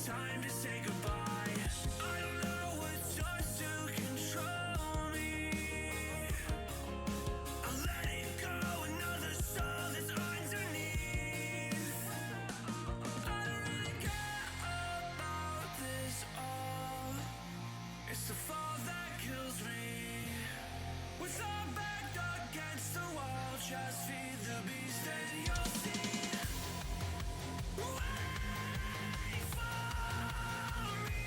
time to say goodbye. I don't know what starts to control me. I'll let it go, another soul that's underneath. I don't really care about this all. It's the fall that kills me. With our back against the wall, just feed the beast and you'll see. Wait for me.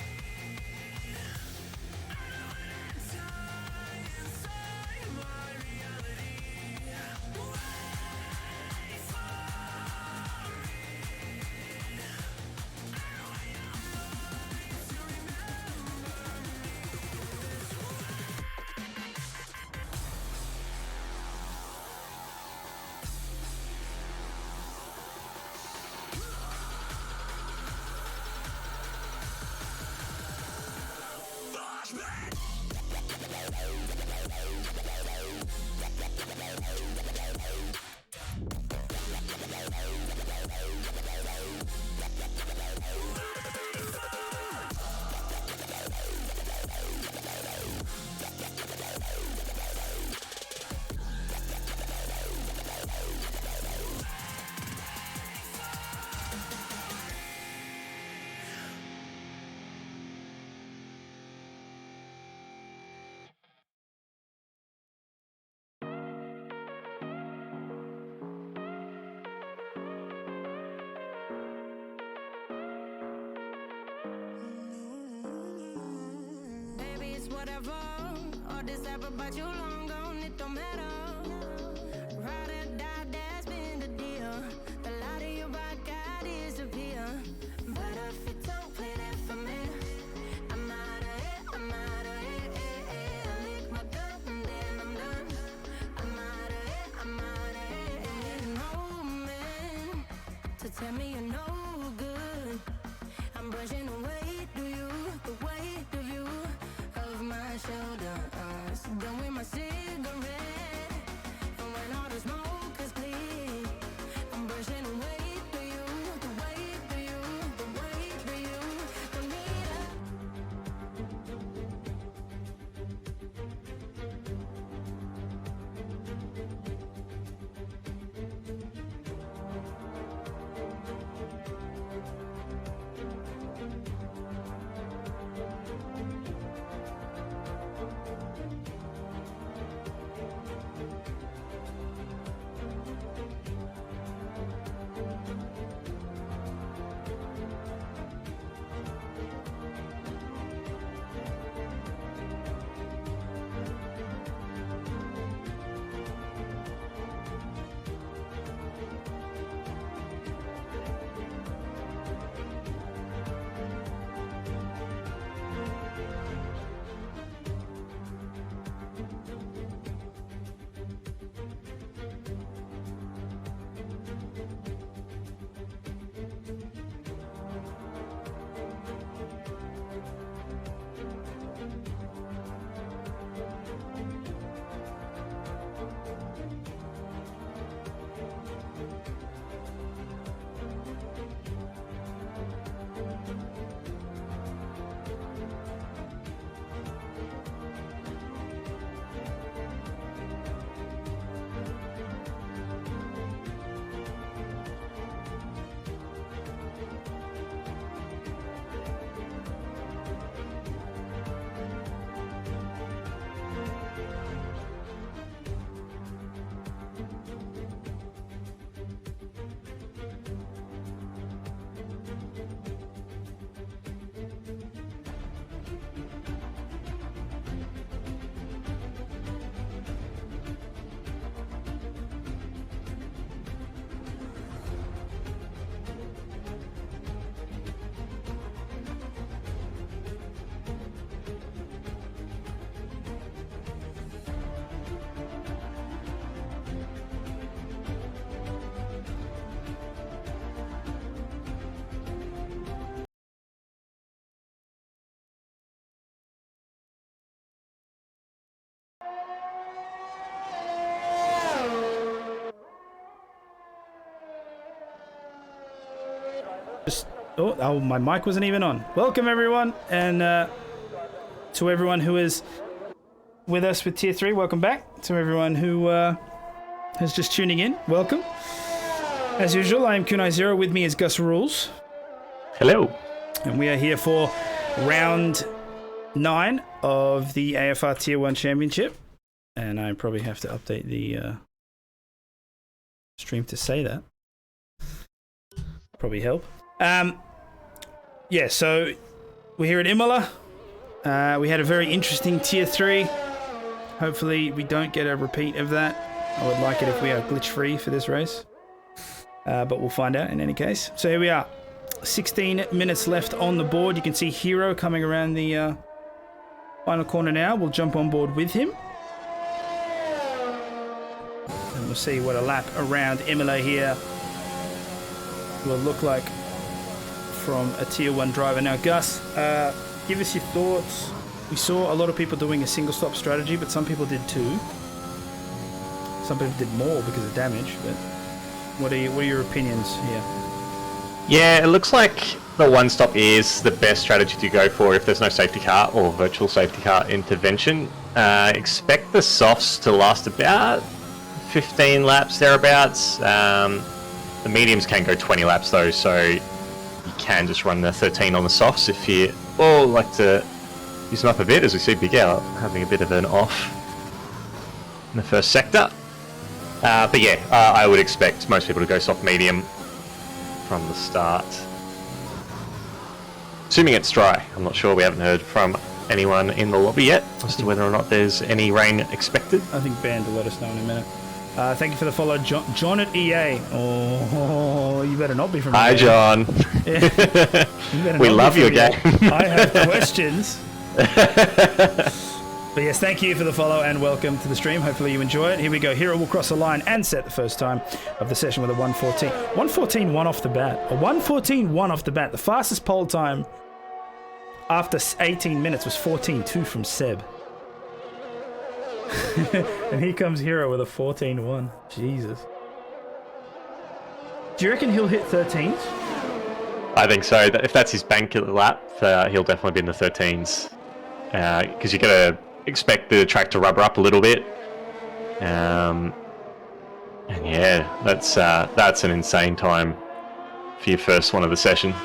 I don't wanna die inside my reality. Wait for me. I don't want your mind to remember me this way. Baby, it's whatever. All this ever, but you long gone, it don't matter. Ride or die, that's been the deal. The light of your back, I disappear. But if you don't play that for me, I'm out of it, I'm out of it. I lick my gun and then I'm done. I'm out of it, I'm out of it. And no man to tell me you're no good. I'm brushing away, do you, the weight of you, of my shoulders. Done with my cigarette, and when all the smoke is clear, I'm brushing away, do you, the weight of you, the weight of you. Don't need Oh, my mic wasn't even on. Welcome, everyone. And to everyone who is with us with Tier 3, welcome back. To everyone who is just tuning in, welcome. As usual, I am Kunai Zero. With me is Gus Rules. Hello. And we are here for round 9 of the AFR Tier 1 Championship. And I probably have to update the stream to say that. Probably help. Yeah, so we're here at Imola. We had a very interesting Tier 3. Hopefully we don't get a repeat of that. I would like it if we are glitch-free for this race. But we'll find out in any case. So here we are. 16 minutes left on the board. You can see Hero coming around the final corner now. We'll jump on board with him. And we'll see what a lap around Imola here will look like from a Tier 1 driver. Now, Gus, give us your thoughts. We saw a lot of people doing a single stop strategy, but some people did too. Some people did more because of damage, but what are your opinions here? Yeah, it looks like the one stop is the best strategy to go for if there's no safety car or virtual safety car intervention. Expect the softs to last about 15 laps thereabouts. The mediums can go 20 laps though, so you can just run the 13 on the softs if you all like to use them up a bit, as we see Big Al having a bit of an off in the first sector. But yeah, I would expect most people to go soft medium from the start. Assuming it's dry. I'm not sure, we haven't heard from anyone in the lobby yet as to whether or not there's any rain expected. I think Ben will let us know in a minute. Thank you for the follow, John at EA. Oh, you better not be from Hi, EA. John. Yeah. We love your game. I have questions. But yes, thank you for the follow and welcome to the stream. Hopefully you enjoy it. Here we go. Hero will cross the line and set the first time of the session with a 1:14. 1:14.1 off the bat. A 1:14.1 off the bat. The fastest pole time after 18 minutes was 14.2 from Seb. And here comes Hero with a 14.1. Jesus. Do you reckon he'll hit 13s? I think so. If that's his bank lap, he'll definitely be in the 13s. Because you're going to expect the track to rubber up a little bit. And yeah, that's an insane time for your first one of the session.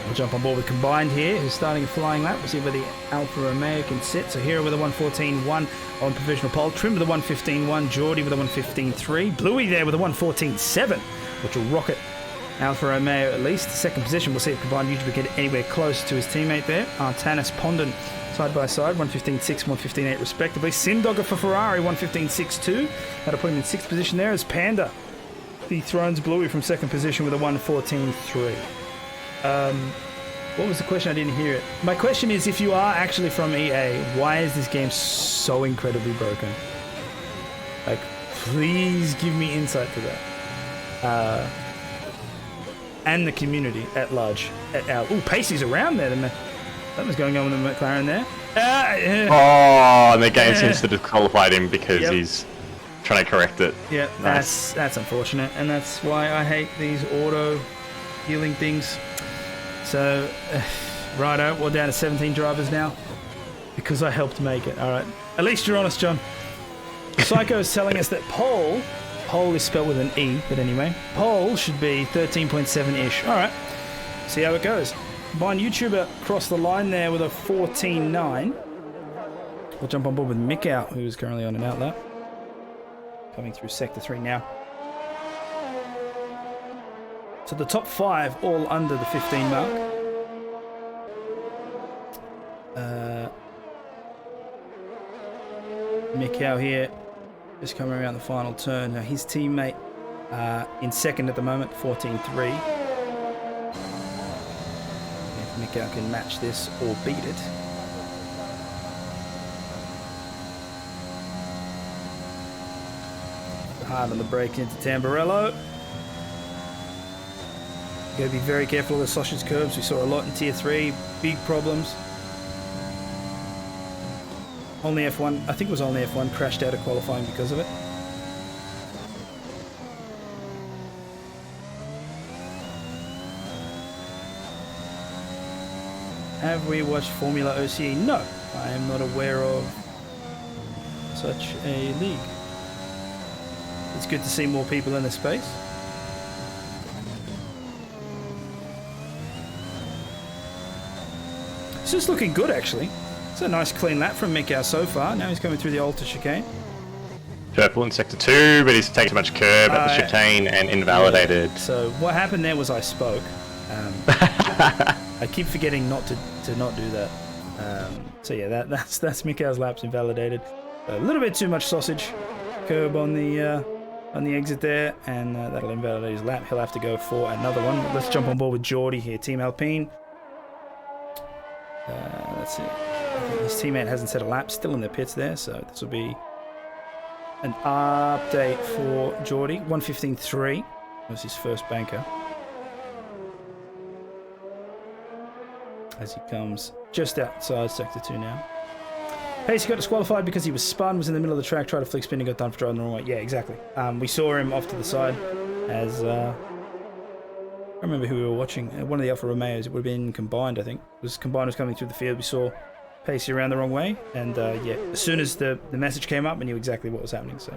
We'll jump on board with Combined here, who's starting a flying lap. We'll see where the Alfa Romeo can sit. So Hero with a 1:14.1 on provisional pole. Trim with a 1:15.1. Geordie with a 1:15.3. Bluey there with a 1:14.7, which will rocket Alfa Romeo at least. Second position, we'll see if Combined YouTube can get anywhere close to his teammate there. Artanis Pondon side by side, 1:15.6, 1:15.8 respectively. Sindogger for Ferrari, 1:15.6.2. That'll put him in 6th position there as Panda dethrones Bluey from 2nd position with a 1:14.3. What was the question? I didn't hear it. My question is, if you are actually from EA, why is this game so incredibly broken? Like, please give me insight to that. And the community at large. Ooh, Pacey's around there. Something's going on with the McLaren there. Oh, and the game seems to disqualify him because he's trying to correct it. Yeah, nice. That's unfortunate, and that's why I hate these auto healing things. So, righto, we're down to 17 drivers now because I helped make it. All right, at least you're honest, John. Psycho is telling us that pole is spelled with an E, but anyway, pole should be 13.7-ish. All right, see how it goes. Combined YouTuber crossed the line there with a 14.9. We'll jump on board with Mick out, who is currently on an out lap. Coming through Sector 3 now. So the top 5 all under the 15 mark. Mikau here, just coming around the final turn. Now his teammate in 2nd at the moment, 14.3. If Mikau can match this or beat it. Hard on the brake into Tamburello. Got to be very careful of the sausage curbs. We saw a lot in Tier 3. Big problems. Only F1, I think it was only F1, crashed out of qualifying because of it. Have we watched Formula OCE? No, I am not aware of such a league. It's good to see more people in the space. This is looking good, actually. It's a nice clean lap from Mikau so far. Now he's coming through the Alta chicane. Purple in sector 2, but he's taken too much curb at the chicane and invalidated. Yeah. So what happened there was I spoke. I keep forgetting not to not do that. So yeah, that's Mikau's laps invalidated. A little bit too much sausage curb on the exit there, and that'll invalidate his lap. He'll have to go for another one. Let's jump on board with Geordie here, Team Alpine. Let's see. I think his teammate hasn't set a lap, still in the pits there, so this will be an update for Geordie. 1:15.3 was his first banker. As he comes just outside sector 2 now. Pacey got disqualified because he was spun, was in the middle of the track, tried to flick spin and got done for driving the wrong way. Yeah, exactly. We saw him off to the side as... I remember who we were watching. One of the Alfa Romeos, it would have been Combined, I think. Combined was coming through the field. We saw Pacey around the wrong way. And yeah, as soon as the message came up, we knew exactly what was happening. So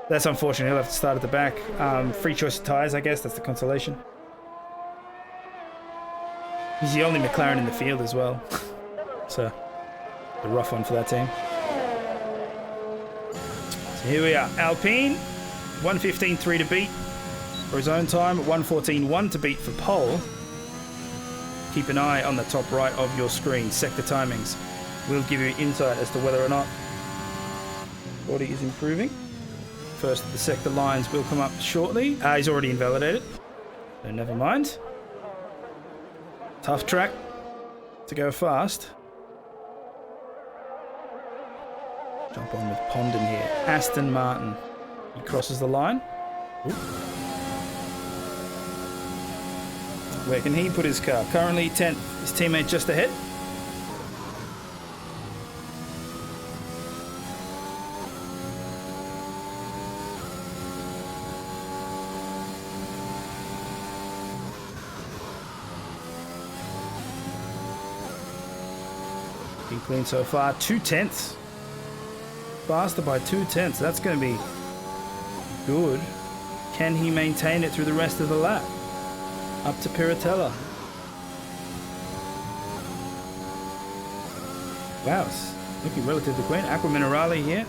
that's unfortunate. He'll have to start at the back. Free choice of tyres, I guess. That's the consolation. He's the only McLaren in the field as well. So a rough one for that team. So here we are. Alpine, 1:15.3 to beat for his own time. 1:14.1 to beat for pole. Keep an eye on the top right of your screen. Sector timings will give you insight as to whether or not body is improving. First of the sector lines will come up shortly. He's already invalidated, so never mind. Tough track to go fast. Jump on with Pondon here. Aston Martin. He crosses the line. Ooh. Where can he put his car? Currently 10th. His teammate just ahead. Looking clean so far. 2/10. Faster by 2/10. That's going to be good. Can he maintain it through the rest of the lap? Up to Piratella. Wow, it's looking relatively clean. Aqua Minerale here.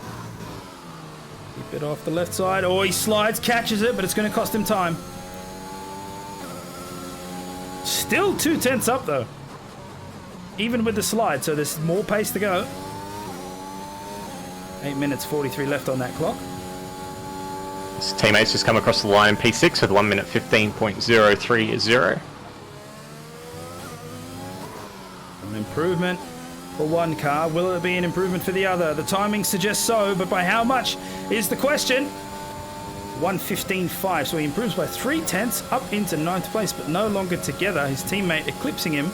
Keep it off the left side. Oh, he slides, catches it, but it's going to cost him time. Still 2/10 up though. Even with the slide, so there's more pace to go. 8 minutes 43 left on that clock. His teammates just come across the line in P6 with 1 minute 15.030. An improvement for one car. Will it be an improvement for the other? The timing suggests so, but by how much is the question? 1:15.5, so he improves by 3/10 up into 9th place, but no longer together. His teammate eclipsing him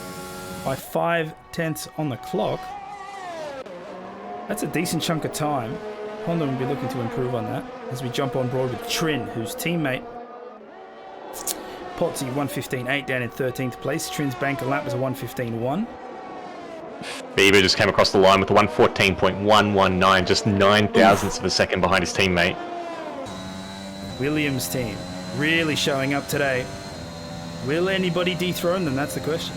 by 5/10 on the clock. That's a decent chunk of time. Honda will be looking to improve on that as we jump on board with Trin, whose teammate Potzi 1:15.8 down in 13th place. Trin's banker lap was a 1:15.1. Bieber just came across the line with a 1:14.119, just 9 thousandths of a second behind his teammate. Williams team really showing up today. Will anybody dethrone them? That's the question.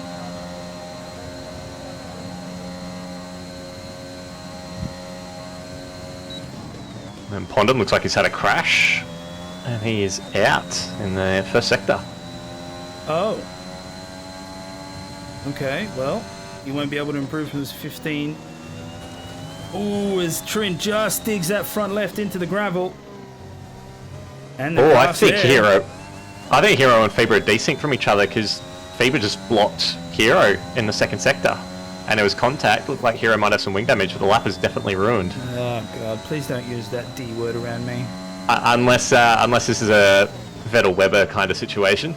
And Pondon looks like he's had a crash, and he is out in the first sector. Oh. Okay, well, he won't be able to improve from his 15. Ooh, as Trin just digs that front left into the gravel. And oh, I think Hero and Faber are desync from each other because Faber just blocked Hero in the second sector. And it was contact. Looked like Hero might have some wing damage, but the lap is definitely ruined. Oh god, please don't use that D word around me. Unless this is a Vettel Weber kind of situation.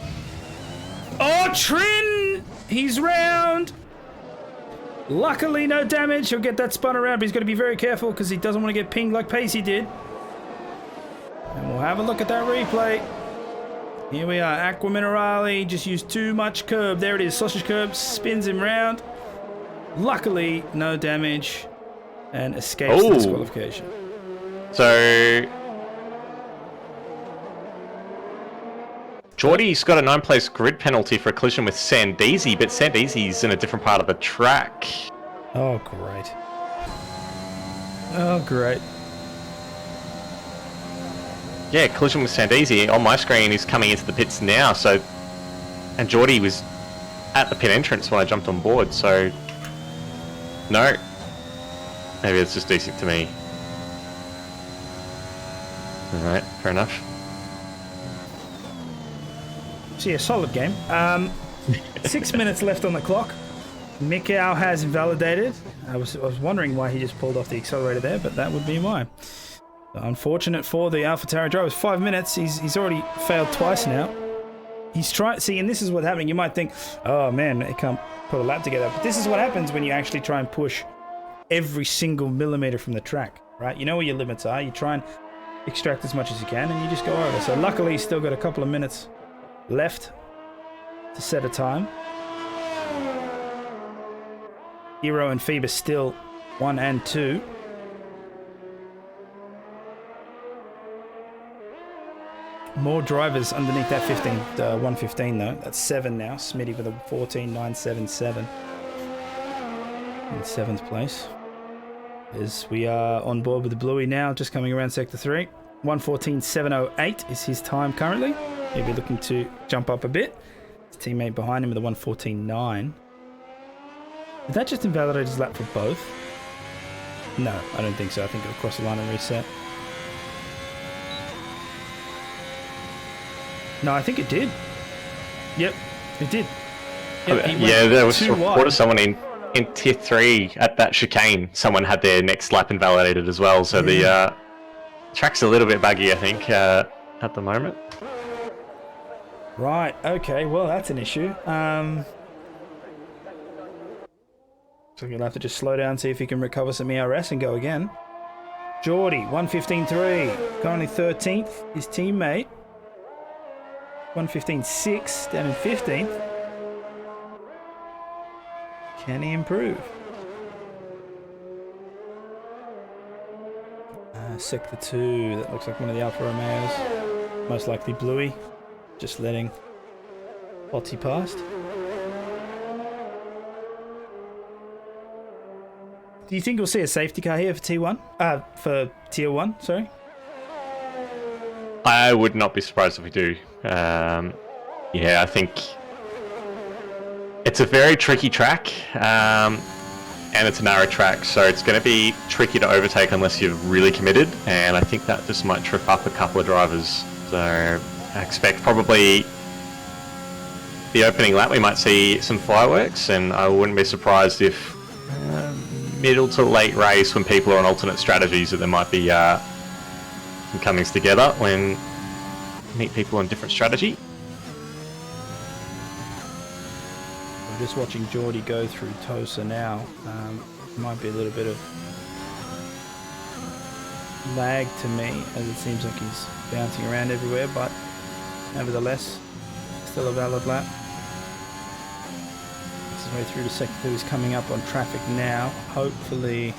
Oh, Trin! He's round! Luckily, no damage. He'll get that spun around, but he's got to be very careful because he doesn't want to get pinged like Pacey did. And we'll have a look at that replay. Here we are. Aqua Minerale just used too much curb. There it is. Sausage curb spins him round. Luckily, no damage and escapes the disqualification. So Geordie's got a 9-place grid penalty for a collision with Sandeezy, but Sandeezy's in a different part of the track. Oh, great. Oh, great. Yeah, collision with Sandeezy. On my screen, he's coming into the pits now, so... And Geordie was at the pit entrance when I jumped on board, so... No. Maybe it's just decent to me. Alright, fair enough. So yeah, solid game. 6 minutes left on the clock. Mikau has invalidated. I was wondering why he just pulled off the accelerator there, but that would be why. Unfortunate for the AlphaTauri drivers. 5 minutes. He's already failed twice now. He's trying. See, and this is what's happening. You might think, oh man, he can't put a lap together. But this is what happens when you actually try and push every single millimeter from the track, right? You know where your limits are. You try and extract as much as you can, and you just go over. So luckily, he's still got a couple of minutes left to set a time. Hero and Phoebe still 1 and 2. More drivers underneath that 115 though. That's 7 now. Smitty with a 14.977 in 7th place. As we are on board with the Bluey now, just coming around sector 3. 114.708 is his time currently. He'll be looking to jump up a bit. His teammate behind him with a 114.9. Did that just invalidate his lap for both? No, I don't think so. I think it'll cross the line and reset. No, I think it did. Yep, it did. Yep, yeah, there was too reported someone in tier 3 at that chicane. Someone had their next lap invalidated as well. So the track's a little bit buggy, I think, at the moment. Right. Okay. Well, that's an issue. So you'll have to just slow down, see if he can recover some ERS and go again. Geordie, 115.3, currently 13th. His teammate, 115.6, down in 15th. Can he improve? Sector 2, that looks like one of the Alfa Romeos. Most likely Bluey, just letting Otzi past. Do you think we'll see a safety car here for T1? For Tier 1, sorry? I would not be surprised if we do. Yeah, I think it's a very tricky track, and it's a narrow track, so it's going to be tricky to overtake unless you're really committed, and I think that just might trip up a couple of drivers. So I expect probably the opening lap we might see some fireworks, and I wouldn't be surprised if middle to late race, when people are on alternate strategies, that there might be some comings together when meet people on different strategy. I'm just watching Geordie go through Tosa now. Might be a little bit of lag to me, as it seems like he's bouncing around everywhere, but nevertheless, still a valid lap. His way through to sector 2. He's coming up on traffic now. Hopefully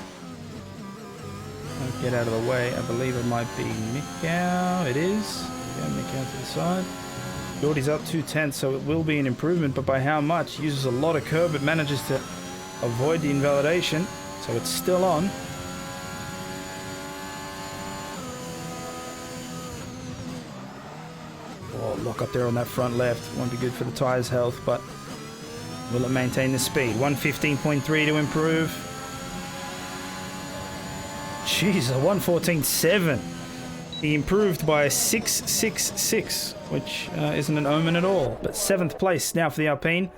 won't get out of the way. I believe it might be Mikau. It is. Yeah, Mikau to the side. Geordie's up 2/10, so it will be an improvement, but by how much? Uses a lot of curb, but manages to avoid the invalidation, so it's still on. Oh, lock up there on that front left. Won't be good for the tyres' health, but will it maintain the speed? 115.3 to improve. Jeez, a 114.7. He improved by 6.66, which isn't an omen at all. But 7th place now for the Alpine.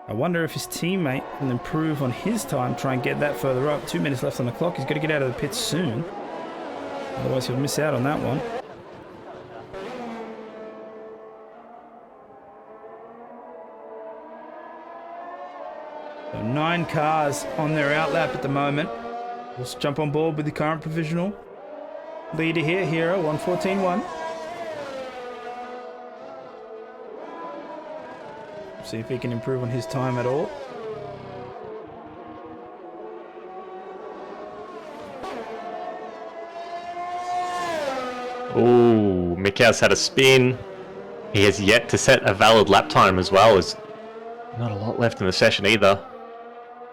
I wonder if his teammate will improve on his time, try and get that further up. 2 minutes left on the clock. He's got to get out of the pits soon. Otherwise he'll miss out on that one. So 9 cars on their outlap at the moment. Let's jump on board with the current provisional leader here, Hero, 114.1. See if he can improve on his time at all. Ooh, Mikhail's had a spin. He has yet to set a valid lap time as well. There's not a lot left in the session either.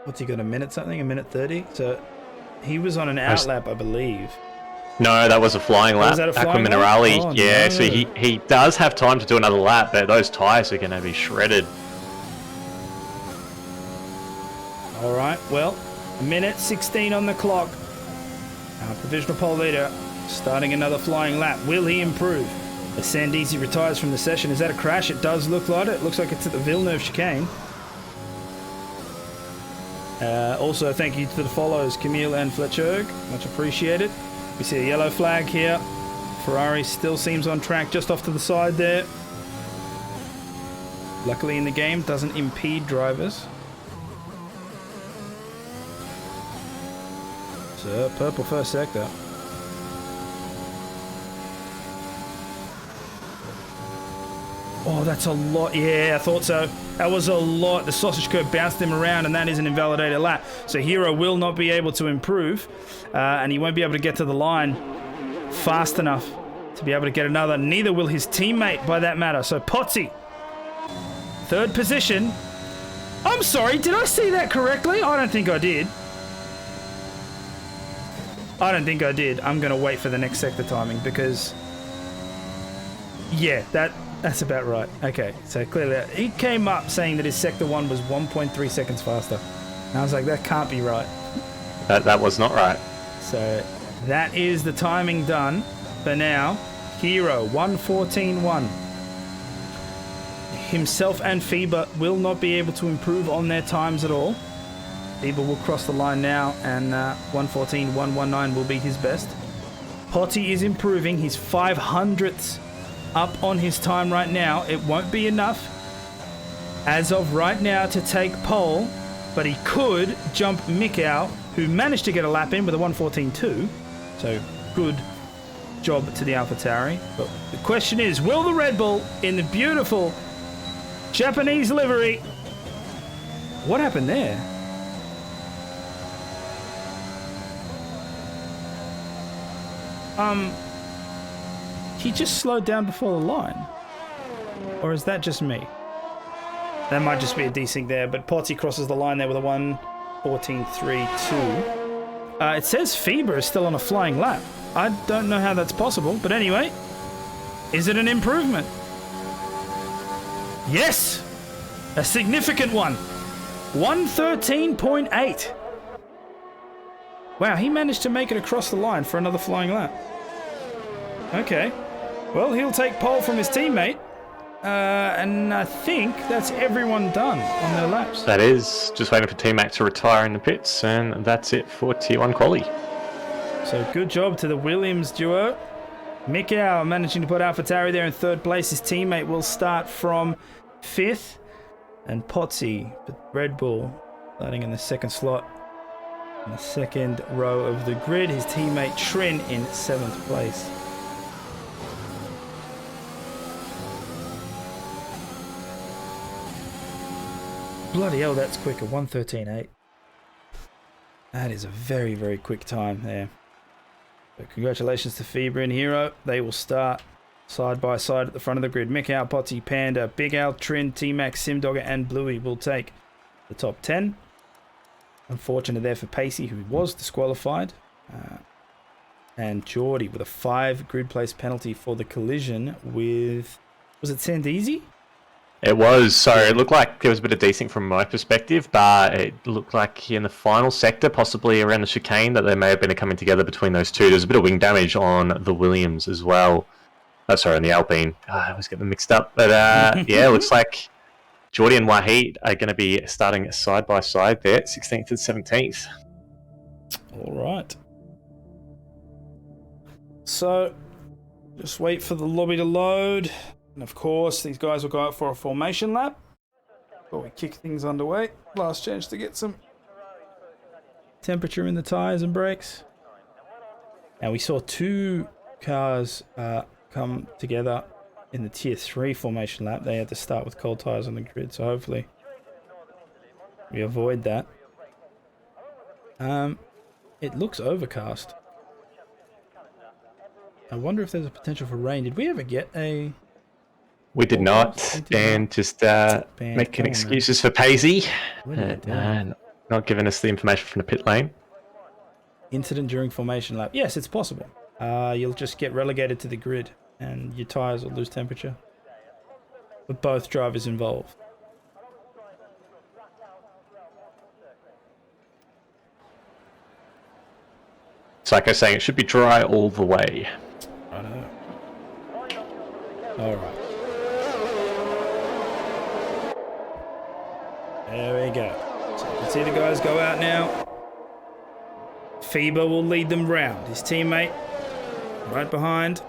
What's he got, a minute something? A minute 30? So he was on an out lap, I believe. No, that was a flying lap. Was that a Aqua flying lap? Minerale, Oh, yeah, no. so he does have time to do another lap, but those tyres are going to be shredded. All right, well, a minute 16 on the clock. Our provisional pole leader starting another flying lap. Will he improve? As Sandisi retires from the session. Is that a crash? It does look like it. It looks like it's at the Villeneuve chicane. Also, thank you to the follows, Camille and Fletcherg. Much appreciated. We see a yellow flag here. Ferrari still seems on track just off to the side there. Luckily in the game, doesn't impede drivers. So, purple first sector. Oh, that's a lot. Yeah, I thought so. That was a lot. The sausage curve bounced him around, and that is an invalidated lap. So Hero will not be able to improve, and he won't be able to get to the line fast enough to be able to get another. Neither will his teammate, by that matter. So Potsy, third position. I'm sorry, did I see that correctly? I don't think I did. I don't think I did. I'm going to wait for the next sector timing because... yeah, that's about right. Okay, so clearly he came up saying that his sector 1 was 1.3 seconds faster. And I was like, that can't be right. That was not right. So that is the timing done for now. Hero 1:14.1. Himself and FIBA will not be able to improve on their times at all. FIBA will cross the line now, and 1:14.119 will be his best. Potty is improving. He's 500ths up on his time right now. It won't be enough as of right now to take pole, but he could jump Mikau, who managed to get a lap in with a 1:14.2. So good job to the AlphaTauri. But the question is, will the Red Bull in the beautiful Japanese livery... what happened there? He just slowed down before the line. Or is that just me? That might just be a desync there, but Potty crosses the line there with a 1:14.32. It says FIBA is still on a flying lap. I don't know how that's possible, but anyway, is it an improvement? Yes! A significant one. 1:13.8. Wow, he managed to make it across the line for another flying lap. Okay. Well, he'll take pole from his teammate. And I think that's everyone done on their laps. That is. Just waiting for T-Mac to retire in the pits, and that's it for Tier 1 quali. So good job to the Williams duo. Mikau managing to put AlphaTauri there in third place. His teammate will start from 5th. And Potsy, Red Bull, starting in the second slot. In the second row of the grid. His teammate Trin in 7th place. Bloody hell, that's quick. A 1:13.8. That is a very, very quick time there. So congratulations to FIBA and Hero. They will start side by side at the front of the grid. Mikau, Potsy, Panda, Big Al, Trin, T-Max, Simdogger, and Bluey will take the top 10. Unfortunate there for Pacey, who was disqualified. And Geordie with a 5 grid place penalty for the collision with... was it Sandisi? It was. So it looked like there was a bit of desync from my perspective, but it looked like in the final sector, possibly around the chicane, that there may have been a coming together between those two. There's a bit of wing damage on the Williams as well. Oh, sorry, on the Alpine. I always get them mixed up. But yeah, it looks like Geordie and Wahid are going to be starting side by side there, 16th and 17th. All right. So just wait for the lobby to load. And of course, these guys will go out for a formation lap before we kick things underway. Last chance to get some temperature in the tyres and brakes. Now, we saw 2 cars come together in the Tier 3 formation lap. They had to start with cold tyres on the grid, so hopefully we avoid that. It looks overcast. I wonder if there's a potential for rain. Did we ever get a... We did not. Dan just making excuses for Paisley. Not giving us the information from the pit lane. Incident during formation lap. Yes, it's possible. You'll just get relegated to the grid and your tyres will lose temperature. With both drivers involved. Psycho saying it should be dry all the way. I know. Alright. There we go. So you can see the guys go out now. Fieber will lead them round. His teammate right behind.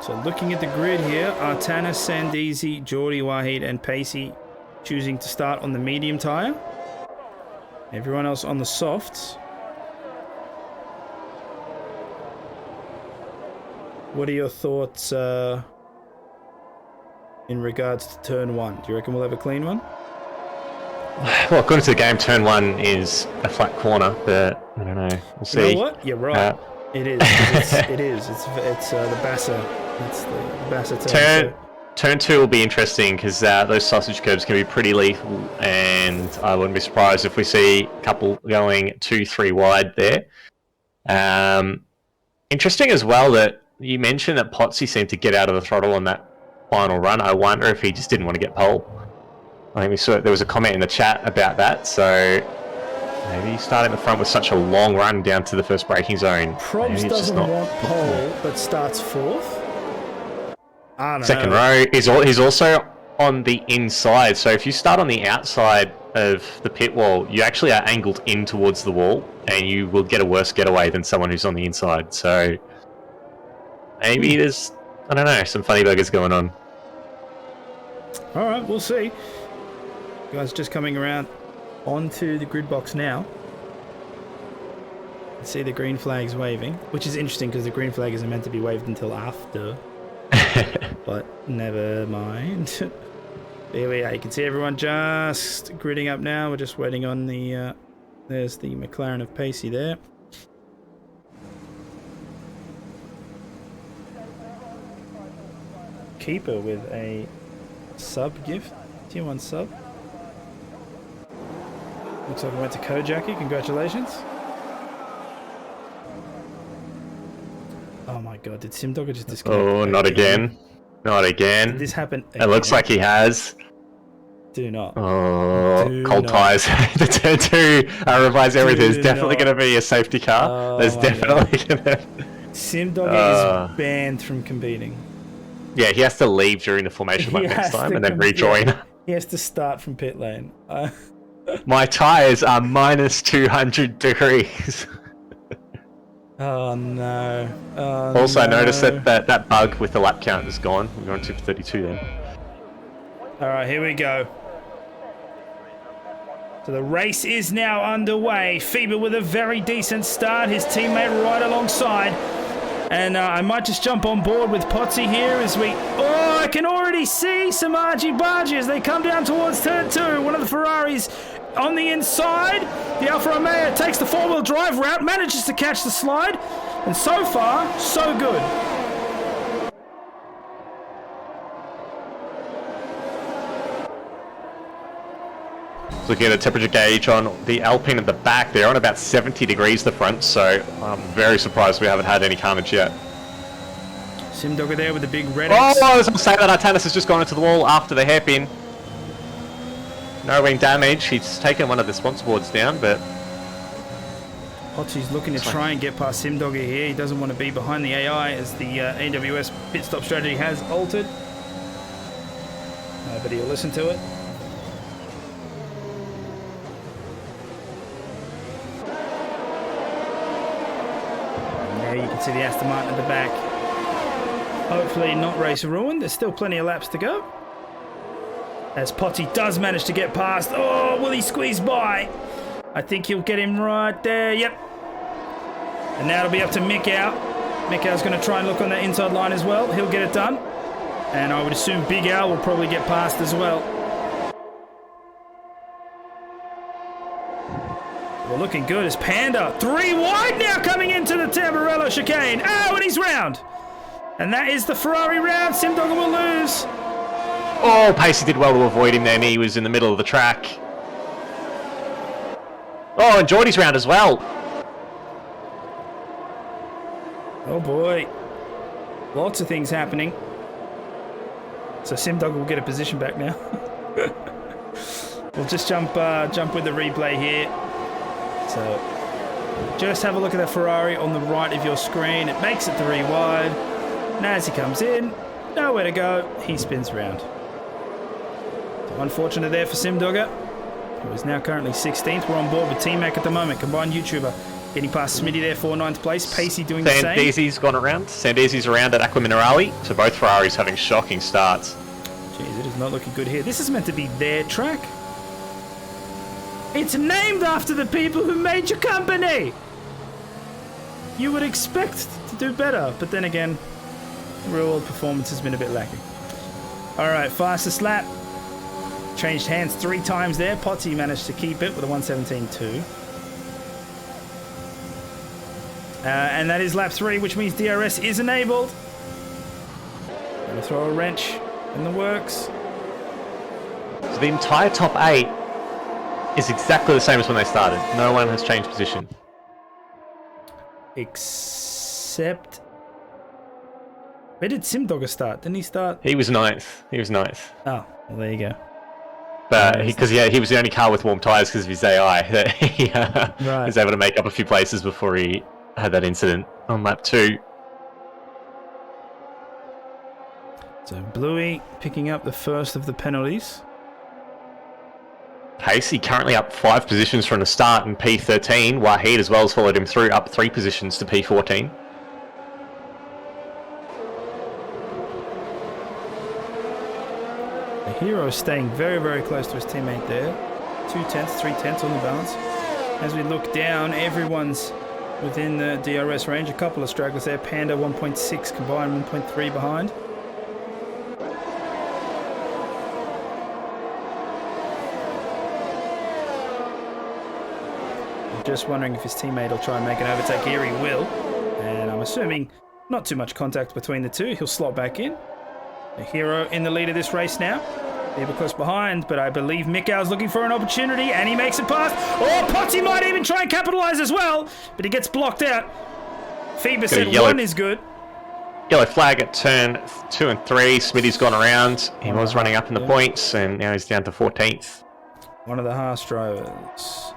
So looking at the grid here, Artana, Sandeezy, Geordie, Wahid and Pacey choosing to start on the medium tyre. Everyone else on the softs. What are your thoughts in regards to turn 1? Do you reckon we'll have a clean one? Well, according to the game, turn 1 is a flat corner, but I don't know. We'll see. You know what? You're right. It is. It is. It's the Bassa. It's the Bassa turn. Turn 2 will be interesting because those sausage curbs can be pretty lethal, and I wouldn't be surprised if we see a couple going 2-3 wide there. Interesting as well that you mentioned that Potsy seemed to get out of the throttle on that final run. I wonder if he just didn't want to get pole. I think we saw there was a comment in the chat about that, so maybe starting the front with such a long run down to the first braking zone. Probs doesn't want pole, but starts 4th. I don't Second know. row. He's also on the inside, so if you start on the outside of the pit wall, you actually are angled in towards the wall, and you will get a worse getaway than someone who's on the inside. So maybe there's, I don't know, some funny burgers going on. All right, we'll see. Guys just coming around onto the grid box now. You see the green flag's waving, which is interesting because the green flag isn't meant to be waved until after. But never mind. There we are. You can see everyone just gridding up now. We're just waiting on the... there's the McLaren of Pacey there. Keeper with a sub gift. Tier 1 sub. Looks like we went to Kojaki. Congratulations. Oh my god, did Simdogger just disconnect? Oh, not again. Not again. Did this happen again? It looks like he has. Do not. Oh, Do cold not. tyres. The turn 2 revise everything. There's definitely not. going to be a safety car. Oh There's my definitely going to... Simdogger is banned from competing. Yeah, he has to leave during the formation lap He next has time to and then come- rejoin. yeah, he has to start from pit lane. My tyres are minus 200 degrees. Oh no. Oh, Also, I no. noticed that bug with the lap count is gone. We're on 232 then. Alright, here we go. So the race is now underway. Fieber with a very decent start. His teammate right alongside. And I might just jump on board with Potsy here as we... Oh, I can already see some argy-bargy as they come down towards turn 2. One of the Ferraris on the inside. The Alfa Romeo takes the 4-wheel drive route, manages to catch the slide. And so far, so good. Looking at the temperature gauge on the Alpine at the back, they're on about 70 degrees the front, so I'm very surprised we haven't had any carnage yet. Simdogger there with the big red Oh, X. I was going to say that Artanis has just gone into the wall after the hairpin. No wing damage. He's taken one of the sponsor boards down, but... Potsy's looking to try and get past Simdogger here. He doesn't want to be behind the AI as the AWS pit stop strategy has altered. But he'll listen to it. And there you can see the Aston Martin at the back. Hopefully not race ruined. There's still plenty of laps to go. As Potsy does manage to get past. Oh, will he squeeze by? I think he'll get him right there. Yep. And now it'll be up to Mikau. Mikau's going to try and look on that inside line as well. He'll get it done. And I would assume Big Al will probably get past as well. Well, looking good as Panda. 3 wide now coming into the Tamburello chicane. Oh, and he's round. And that is the Ferrari round. Simdogger will lose. Oh, Pacey did well to avoid him then. He was in the middle of the track. Oh, and Geordie's round as well. Oh boy. Lots of things happening. So Simdogger will get a position back now. We'll just jump with the replay here. So just have a look at that Ferrari on the right of your screen. It makes it 3 wide. Now as he comes in, nowhere to go. He spins round. So unfortunate there for Simdogger, who is now currently 16th. We're on board with T-Mac at the moment. Combined YouTuber getting past Smitty there for 9th place. Pacey doing the same. Sandezi's gone around. Sandezi's around at Aqua Minerale. So both Ferraris having shocking starts. Jeez, it is not looking good here. This is meant to be their track. It's named after the people who made your company. You would expect to do better, but then again, real world performance has been a bit lacking. All right, fastest lap. Changed hands 3 times there. Potty managed to keep it with a 1:17.2. And that is lap 3, which means DRS is enabled. Gonna throw a wrench in the works. So the entire top 8 is exactly the same as when they started. No one has changed position. Except... Where did Simdogger start? Didn't he start? He was 9th. Oh, well, there you go. But because he was the only car with warm tyres because of his AI that he was able to make up a few places before he had that incident on lap 2. So Bluey picking up the first of the penalties. Pacey currently up 5 positions from the start in P13. Wahid as well has followed him through, up 3 positions to P14. The hero staying very, very close to his teammate there. 2/10, 3/10 on the balance. As we look down, everyone's within the DRS range. A couple of stragglers there. Panda 1.6 combined, 1.3 behind. Just wondering if his teammate will try and make an overtake here. He will. And I'm assuming not too much contact between the two. He'll slot back in. The hero in the lead of this race now. People close behind, but I believe Mikau's looking for an opportunity, and he makes it past. Oh, Potty might even try and capitalise as well, but he gets blocked out. Phoebus said 1 is good. Yellow flag at turn 2 and 3. Smitty's gone around. He was running up in the points, and now he's down to 14th. One of the Haas drivers.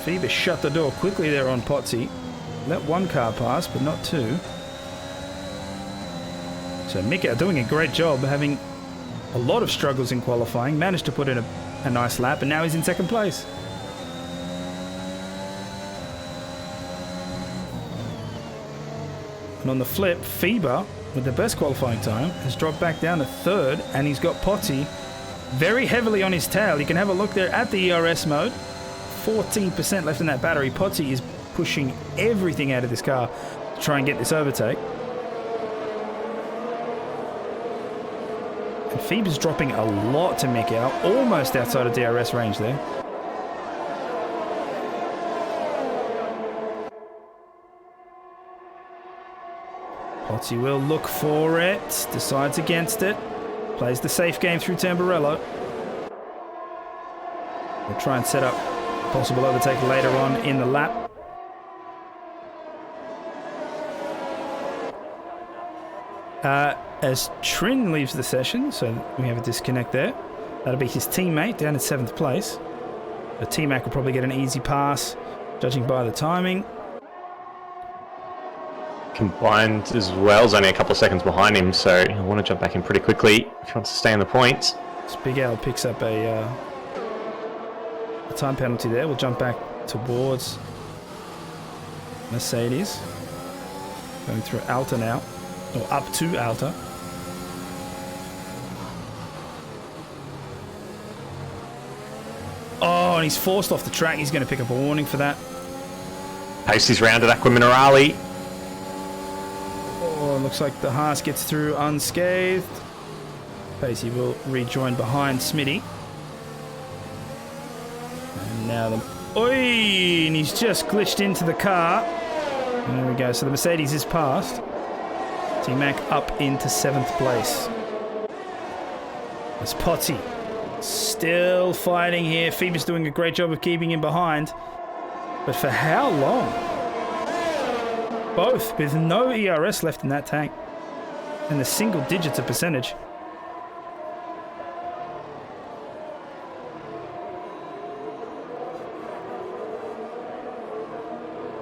Phoebus shut the door quickly there on Potsy. Let 1 car pass, but not 2. So Mikau doing a great job, having a lot of struggles in qualifying, managed to put in a nice lap, and now he's in 2nd place. And on the flip, Phoebe, with the best qualifying time, has dropped back down to 3rd, and he's got Potsy very heavily on his tail. You can have a look there at the ERS mode. 14% left in that battery. Potsy is pushing everything out of this car to try and get this overtake. And Phoebe's dropping a lot to Mikau, almost outside of DRS range there. Potsy will look for it, decides against it, plays the safe game through Tamburello. We'll try and set up possible overtake later on in the lap. As Trin leaves the session, so we have a disconnect there. That'll be his teammate down in 7th place. The T-Mac will probably get an easy pass, judging by the timing. Combined as well is only a couple of seconds behind him, so he'll want to jump back in pretty quickly if he wants to stay in the points. So Big Al picks up a time penalty there. We'll jump back towards Mercedes. Going through Alta now, or up to Alta. Oh, and he's forced off the track. He's going to pick up a warning for that. Pacey's round at Aqua Minerale. Oh, looks like the Haas gets through unscathed. Pacey will rejoin behind Smitty. And now the... Oi! And he's just glitched into the car. And there we go. So the Mercedes is passed. T-Mac up into 7th place. It's Potty. Still fighting here. Phoebe's doing a great job of keeping him behind. But for how long? Both with no ERS left in that tank. And the single digits of percentage.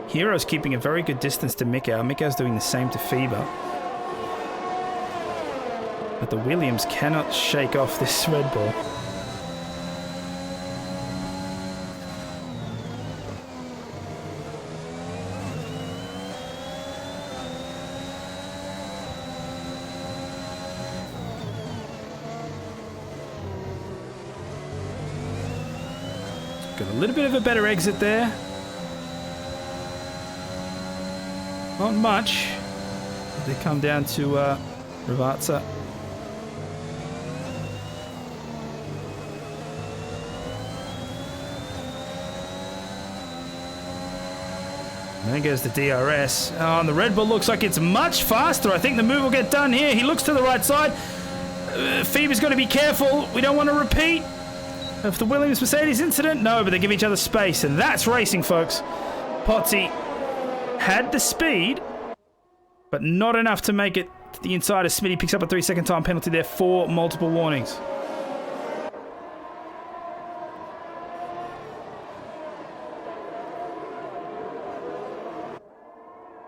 Hero's keeping a very good distance to Mikau. Mikau's doing the same to Phoebe. But the Williams cannot shake off this Red Bull. Got a little bit of a better exit there. Not much. They come down to Ravazza. And there goes the DRS. Oh, and the Red Bull looks like it's much faster. I think the move will get done here. He looks to the right side. Phoebe's got to be careful. We don't want to repeat of the Williams-Mercedes incident. No, but they give each other space. And that's racing, folks. Potty had the speed, but not enough to make it to the inside as Smitty picks up a 3-second time penalty there for multiple warnings.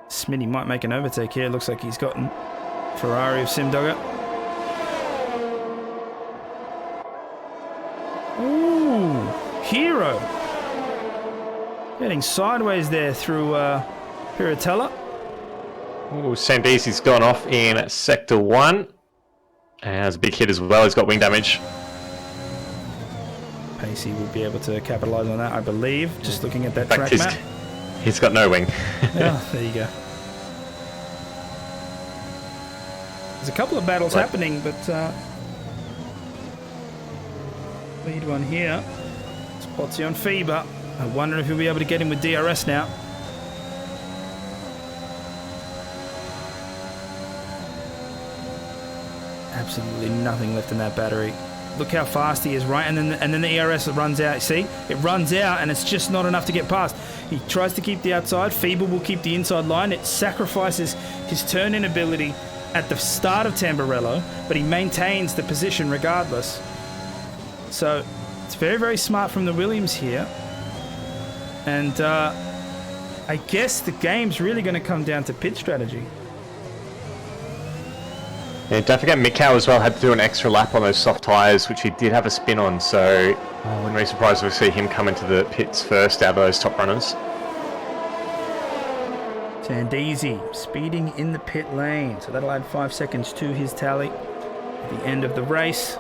Smitty might make an overtake here. Looks like he's gotten Ferrari of Simdogger. Ooh, Hero. Getting sideways there through Piratella. Ooh, Sandeesi's gone off in Sector 1. And has a big hit as well. He's got wing damage. Pacey will be able to capitalise on that, I believe. Just looking at that track map. He's got no wing. Oh, there you go. There's a couple of battles happening, but lead one here. It's Potty on Phoebe. I wonder if he'll be able to get him with DRS now. Absolutely nothing left in that battery. Look how fast he is, right? And then the ERS runs out. See? It runs out and it's just not enough to get past. He tries to keep the outside. Phoebe will keep the inside line. It sacrifices his turn-in ability at the start of Tamburello, but he maintains the position regardless. So it's very, very smart from the Williams here. And I guess the game's really going to come down to pit strategy. Yeah, don't forget Mikau as well had to do an extra lap on those soft tyres, which he did have a spin on, so I wouldn't be surprised if we see him come into the pits first out of those top runners. Sandeesi speeding in the pit lane, so that'll add 5 seconds to his tally at the end of the race.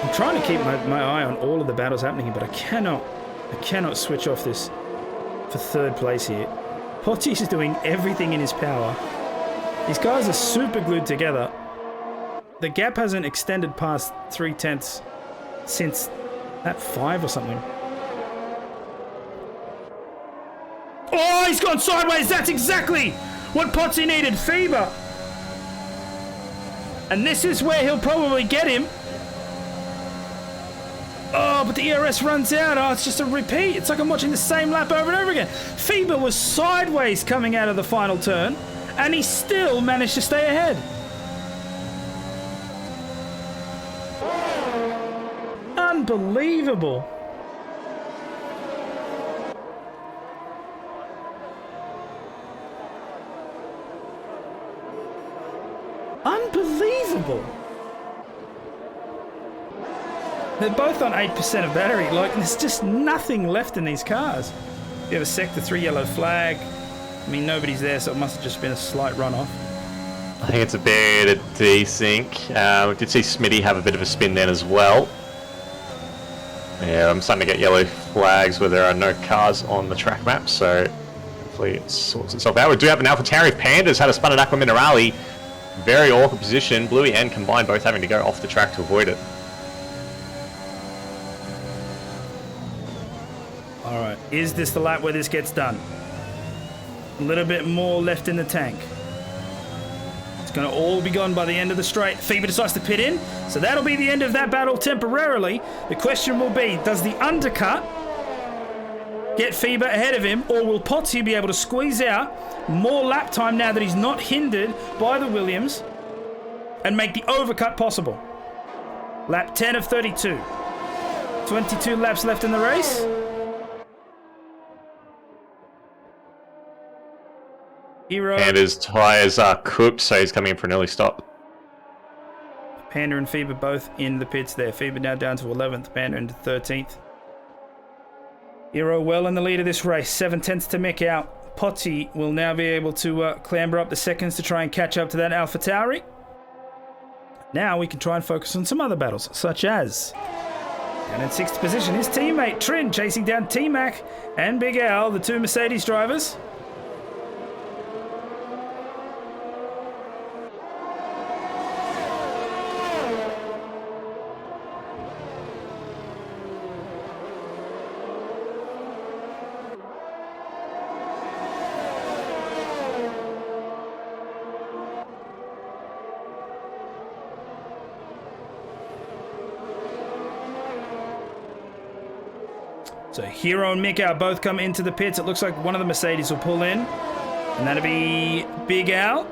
I'm trying to keep my eye on all of the battles happening here, but I cannot switch off this for 3rd place here. Potty's doing everything in his power. These guys are super glued together. The gap hasn't extended past 3/10 since that 5 or something. Oh, he's gone sideways. That's exactly what Potty needed. Phoebe. And this is where he'll probably get him. Oh, but the ERS runs out. Oh, it's just a repeat. It's like I'm watching the same lap over and over again. Phoebe was sideways coming out of the final turn, and he still managed to stay ahead. Unbelievable. Unbelievable. They're both on 8% of battery. Like, there's just nothing left in these cars. You have a Sector 3 yellow flag. I mean, nobody's there, so it must have just been a slight runoff. I think it's a bit of desync. We did see Smitty have a bit of a spin then as well. Yeah, I'm starting to get yellow flags where there are no cars on the track map, so hopefully it sorts itself out. We do have an AlphaTauri. Panda's had a spun at Aqua Minerale. Very awkward position. Bluey and Combined both having to go off the track to avoid it. All right. Is this the lap where this gets done? A little bit more left in the tank. It's going to all be gone by the end of the straight. FIBA decides to pit in, so that'll be the end of that battle temporarily. The question will be, does the undercut get FIBA ahead of him, or will Potsy be able to squeeze out more lap time now that he's not hindered by the Williams and make the overcut possible? Lap 10 of 32. 22 laps left in the race. Hero. And his tyres are cooked, so he's coming in for an early stop. Panda and FIBA both in the pits there. FIBA now down to 11th, Panda into 13th. Hero well in the lead of this race. 7/10 to Mick out. Potsy will now be able to clamber up the seconds to try and catch up to that Alpha Tauri. Now we can try and focus on some other battles, such as... And in 6th position, his teammate Trin chasing down T-Mac and Big Al, the 2 Mercedes drivers. So Hero and Mick Al both come into the pits. It looks like one of the Mercedes will pull in. And that'll be Big Al.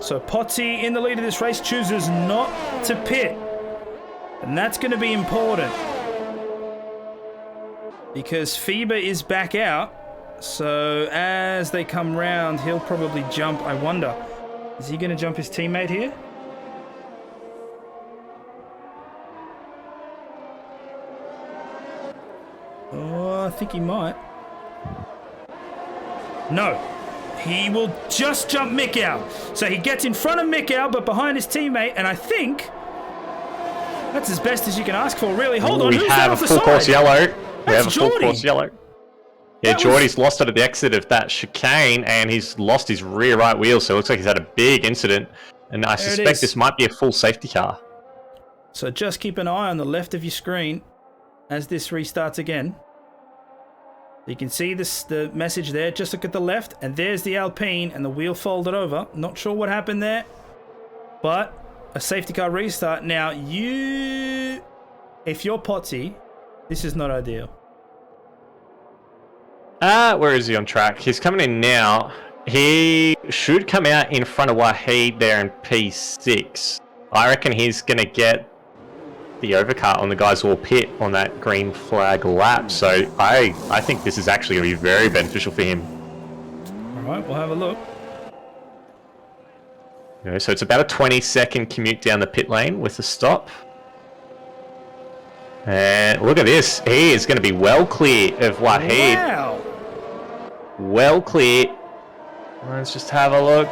So Potsy in the lead of this race chooses not to pit. And that's going to be important. Because FIBA is back out. So as they come round, he'll probably jump. I wonder, is he going to jump his teammate here? Oh, I think he might. No. He will just jump Mick Al. So he gets in front of Mick Al, but behind his teammate, and I think that's as best as you can ask for, really. Hold on, we who's have that a off the full side? course yellow. We have a full Geordie. course yellow. Yeah, Geordie's lost it at the exit of that chicane, and he's lost his rear right wheel, so it looks like he's had a big incident. And I suspect this might be a full safety car. So just keep an eye on the left of your screen as this restarts again. You can see this, the message there. Just look at the left, and there's the Alpine, and the wheel folded over. Not sure what happened there, but a safety car restart. Now, if you're Potsy, this is not ideal. Where is he on track? He's coming in now. He should come out in front of Wahid there in P6. I reckon he's going to get the overcut on the guys who will pit on that green flag lap. So I think this is actually going to be very beneficial for him. All right, we'll have a look. You know, so it's about a 20-second commute down the pit lane with a stop. And look at this. He is going to be well clear of Wahid. Wow. Well clear. Let's just have a look.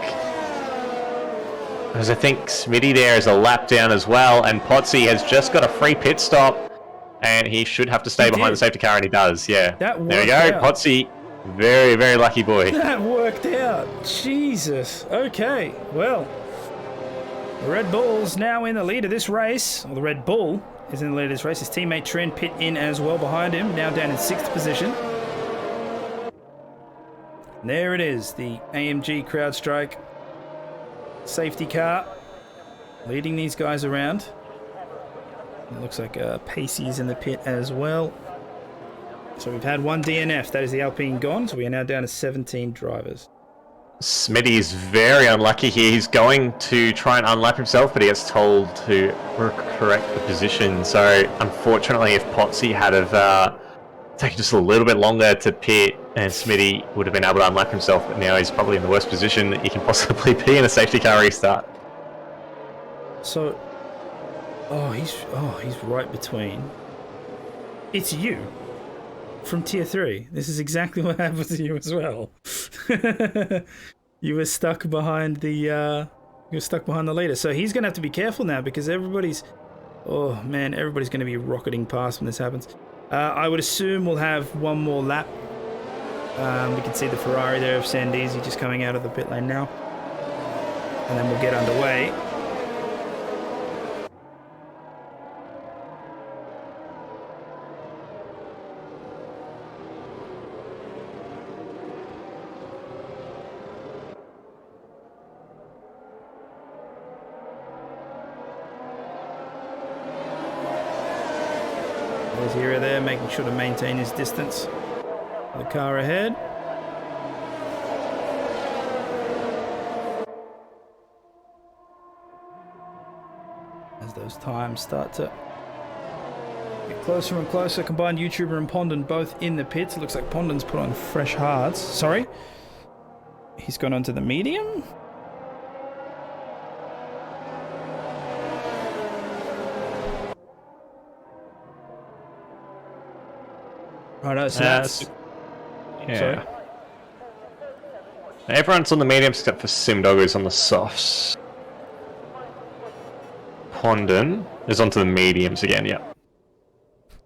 Because I think Smitty there is a lap down as well, and Potsy has just got a free pit stop, and he should have to stay behind the safety car, and he does, yeah. That worked there we go, out. Potsy, very, very lucky boy. That worked out. Jesus. Okay, well, the Red Bull's now in the lead of this race. Or the Red Bull is in the lead of this race. His teammate Trent pit in as well behind him, now down in 6th position. And there it is, the AMG CrowdStrike safety car leading these guys around. It looks like Pacey's in the pit as well. So we've had one DNF, that is the Alpine gone, so we are now down to 17 drivers. Smitty is very unlucky here. He's going to try and unlap himself, but he gets told to correct the position. So unfortunately, if Potsy had taken just a little bit longer to pit, and Smitty would have been able to unlap himself, but now he's probably in the worst position that he can possibly be in a safety car restart. So, he's right between. It's you from Tier 3. This is exactly what happened to you as well. You were stuck behind the leader. So he's going to have to be careful now, because everybody's going to be rocketing past when this happens. I would assume we'll have one more lap. We can see the Ferrari there of Sandeezy just coming out of the pit lane now. And then we'll get underway. There's Hero there, making sure to maintain his distance. The car ahead. As those times start to get closer and closer, combined YouTuber and Pondon both in the pits. It looks like Pondon's put on fresh hards. Sorry. He's gone onto the medium. Righto, so that's... Yeah. Sorry. Everyone's on the mediums except for Simdogger's on the softs. Pondon is onto the mediums again, yeah.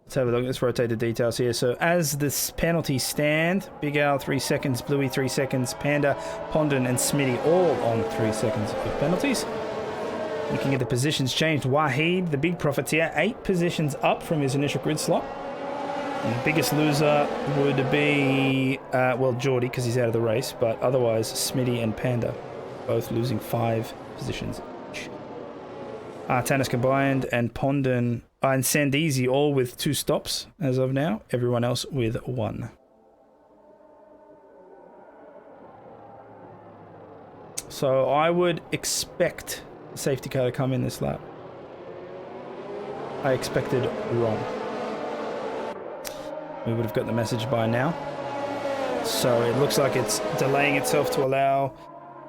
Let's have a look. Let's rotate the details here. So as this penalties stand, Big Al 3 seconds, Bluey 3 seconds, Panda, Pondon and Smitty all on 3 seconds of penalties. Looking at the positions changed, Wahid, the big profiteer, 8 positions up from his initial grid slot. And the biggest loser would be, well, Geordie, because he's out of the race, but otherwise Smitty and Panda, both losing 5 positions each. Tannis combined and Pondon and Sandeezy all with 2 stops as of now. Everyone else with 1. So I would expect the safety car to come in this lap. I expected wrong. We would have got the message by now. So it looks like it's delaying itself to allow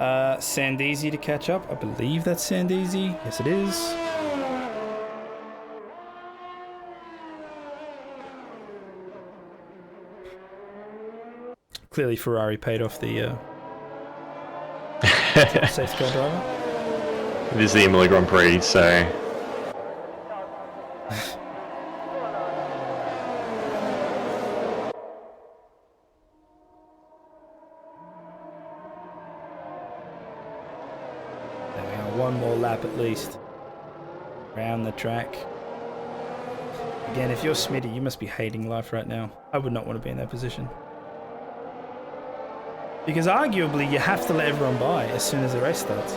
Sandeezy to catch up. I believe that's Sandeezy. Yes, it is. Clearly Ferrari paid off the safety car driver. It is the Imola Grand Prix, so... One more lap at least around the track. Again, if you're Smitty, you must be hating life right now. I would not want to be in that position. Because arguably, you have to let everyone by as soon as the race starts.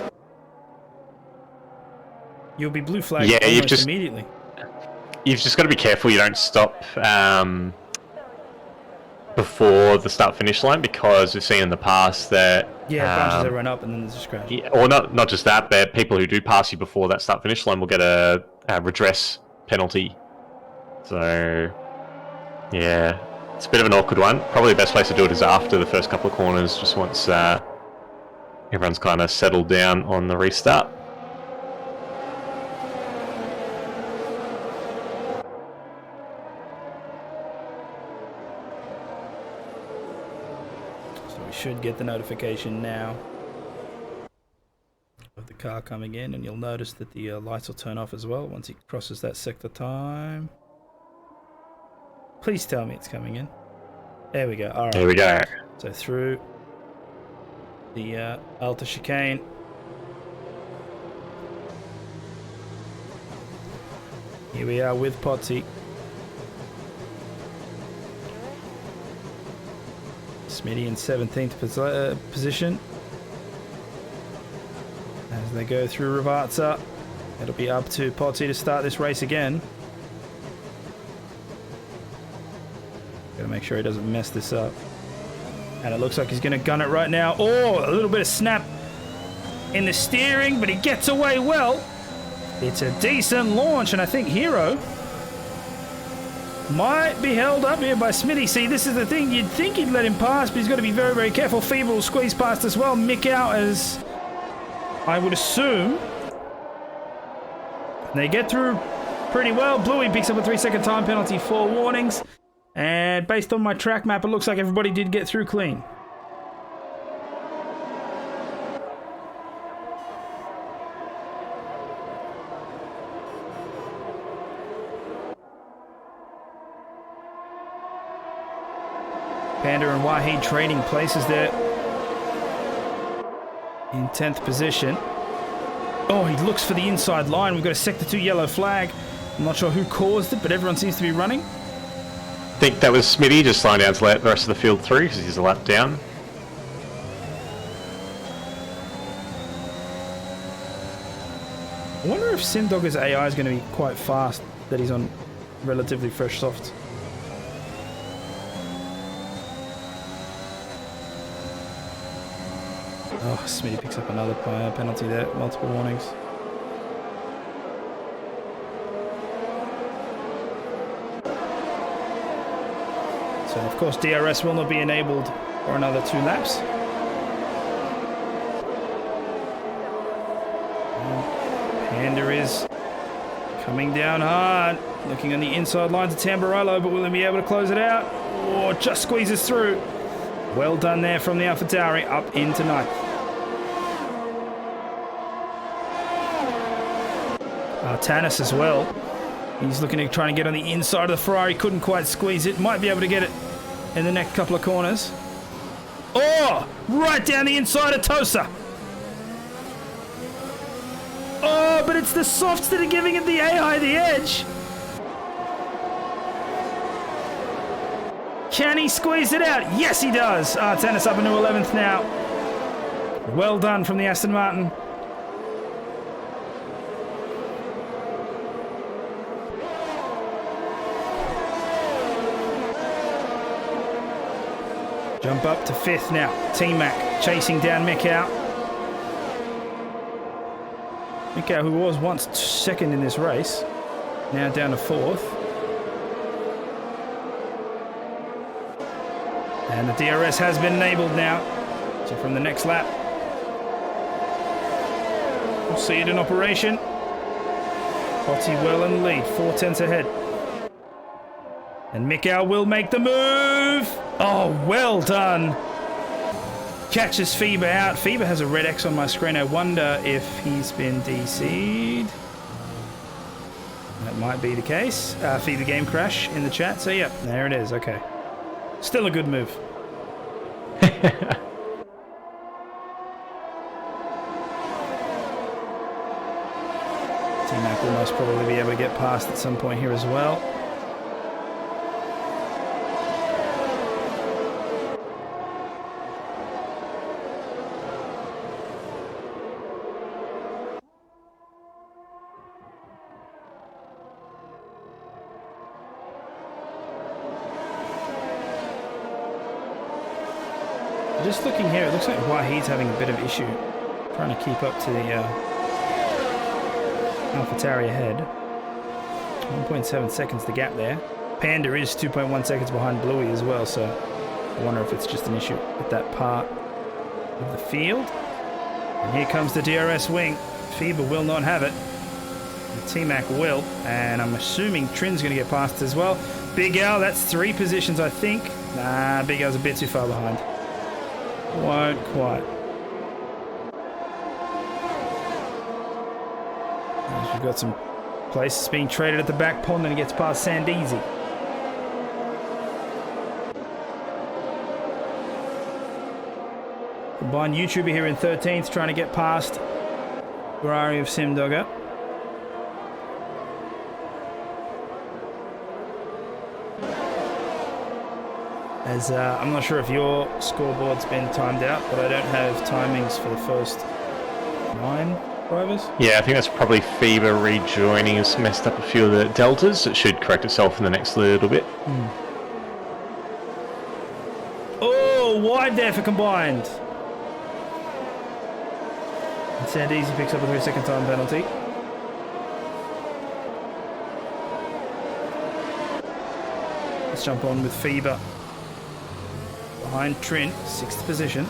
You'll be blue flagged almost immediately. You've just got to be careful you don't stop before the start-finish line, because we've seen in the past that... Yeah, bunches everyone up and then there's a scratch. Yeah, or not just that, but people who do pass you before that start-finish line will get a redress penalty. So, yeah, it's a bit of an awkward one. Probably the best place to do it is after the first couple of corners, just once everyone's kind of settled down on the restart. Should get the notification now of the car coming in, and you'll notice that the lights will turn off as well once he crosses that sector time. Please tell me it's coming in. There we go. All right. There we go. So through the Alta chicane. Here we are with Potsy. Smitty in 17th position. As they go through Ravazza, it'll be up to Potsy to start this race again. Gotta make sure he doesn't mess this up. And it looks like he's gonna gun it right now. Oh, a little bit of snap in the steering, but he gets away well. It's a decent launch, and I think Hero might be held up here by Smitty. See, this is the thing. You'd think he'd let him pass, but he's got to be very, very careful. Feeble will squeeze past as well. Mick out, as I would assume. And they get through pretty well. Bluey picks up a 3-second time penalty, 4 warnings. And based on my track map, it looks like everybody did get through clean. Panda and Wahid trading places there in 10th position. Oh, he looks for the inside line. We've got a Sector 2 yellow flag. I'm not sure who caused it, but everyone seems to be running. I think that was Smitty just slowing down to let the rest of the field through because he's a lap down. I wonder if Simdogger's AI is going to be quite fast that he's on relatively fresh softs. Oh, Smitty picks up another penalty there. Multiple warnings. So, of course, DRS will not be enabled for another 2 laps. Panda is coming down hard. Looking on the inside line to Tamburello, but will he be able to close it out? Oh, just squeezes through. Well done there from the AlphaTauri up into 9th. Tanis as well. He's looking to try and get on the inside of the Ferrari. Couldn't quite squeeze it. Might be able to get it in the next couple of corners. Oh! Right down the inside of Tosa. Oh, but it's the softs that are giving it the AI the edge. Can he squeeze it out? Yes, he does. Tanis up into 11th now. Well done from the Aston Martin. Jump up to 5th now. T-Mac chasing down Mikau. Mikau, who was once 2nd in this race, now down to 4th. And the DRS has been enabled now. So from the next lap, we'll see it in operation. Potty well in the lead, 4/10 ahead. And Mikau will make the move. Oh, well done. Catches FIBA out. FIBA has a red X on my screen. I wonder if he's been DC'd. That might be the case. FIBA game crash in the chat. So, yeah, there it is. Okay. Still a good move. T-Mac will most probably be able to get past at some point here as well. Just looking here, it looks like Wahid's having a bit of issue trying to keep up to the AlphaTauri ahead. 1.7 seconds the gap there. Panda is 2.1 seconds behind Bluey as well, so I wonder if it's just an issue with that part of the field. And here comes the DRS wing. FIBA will not have it. The T-Mac will, and I'm assuming Trin's going to get past as well. Big Al, that's 3 positions, I think. Nah, Big Al's a bit too far behind. Won't quite. We've got some places being traded at the back pond, and he gets past Sandeezy. Combined YouTuber here in 13th, trying to get past Ferrari of Simdogger. As I'm not sure if your scoreboard's been timed out, but I don't have timings for the first 9 drivers. Yeah, I think that's probably FIBA rejoining. Has messed up a few of the deltas. It should correct itself in the next little bit. Oh, wide there for combined. And Sandeezy picks up a 3-second time penalty. Let's jump on with FIBA. Behind Trin, 6th position.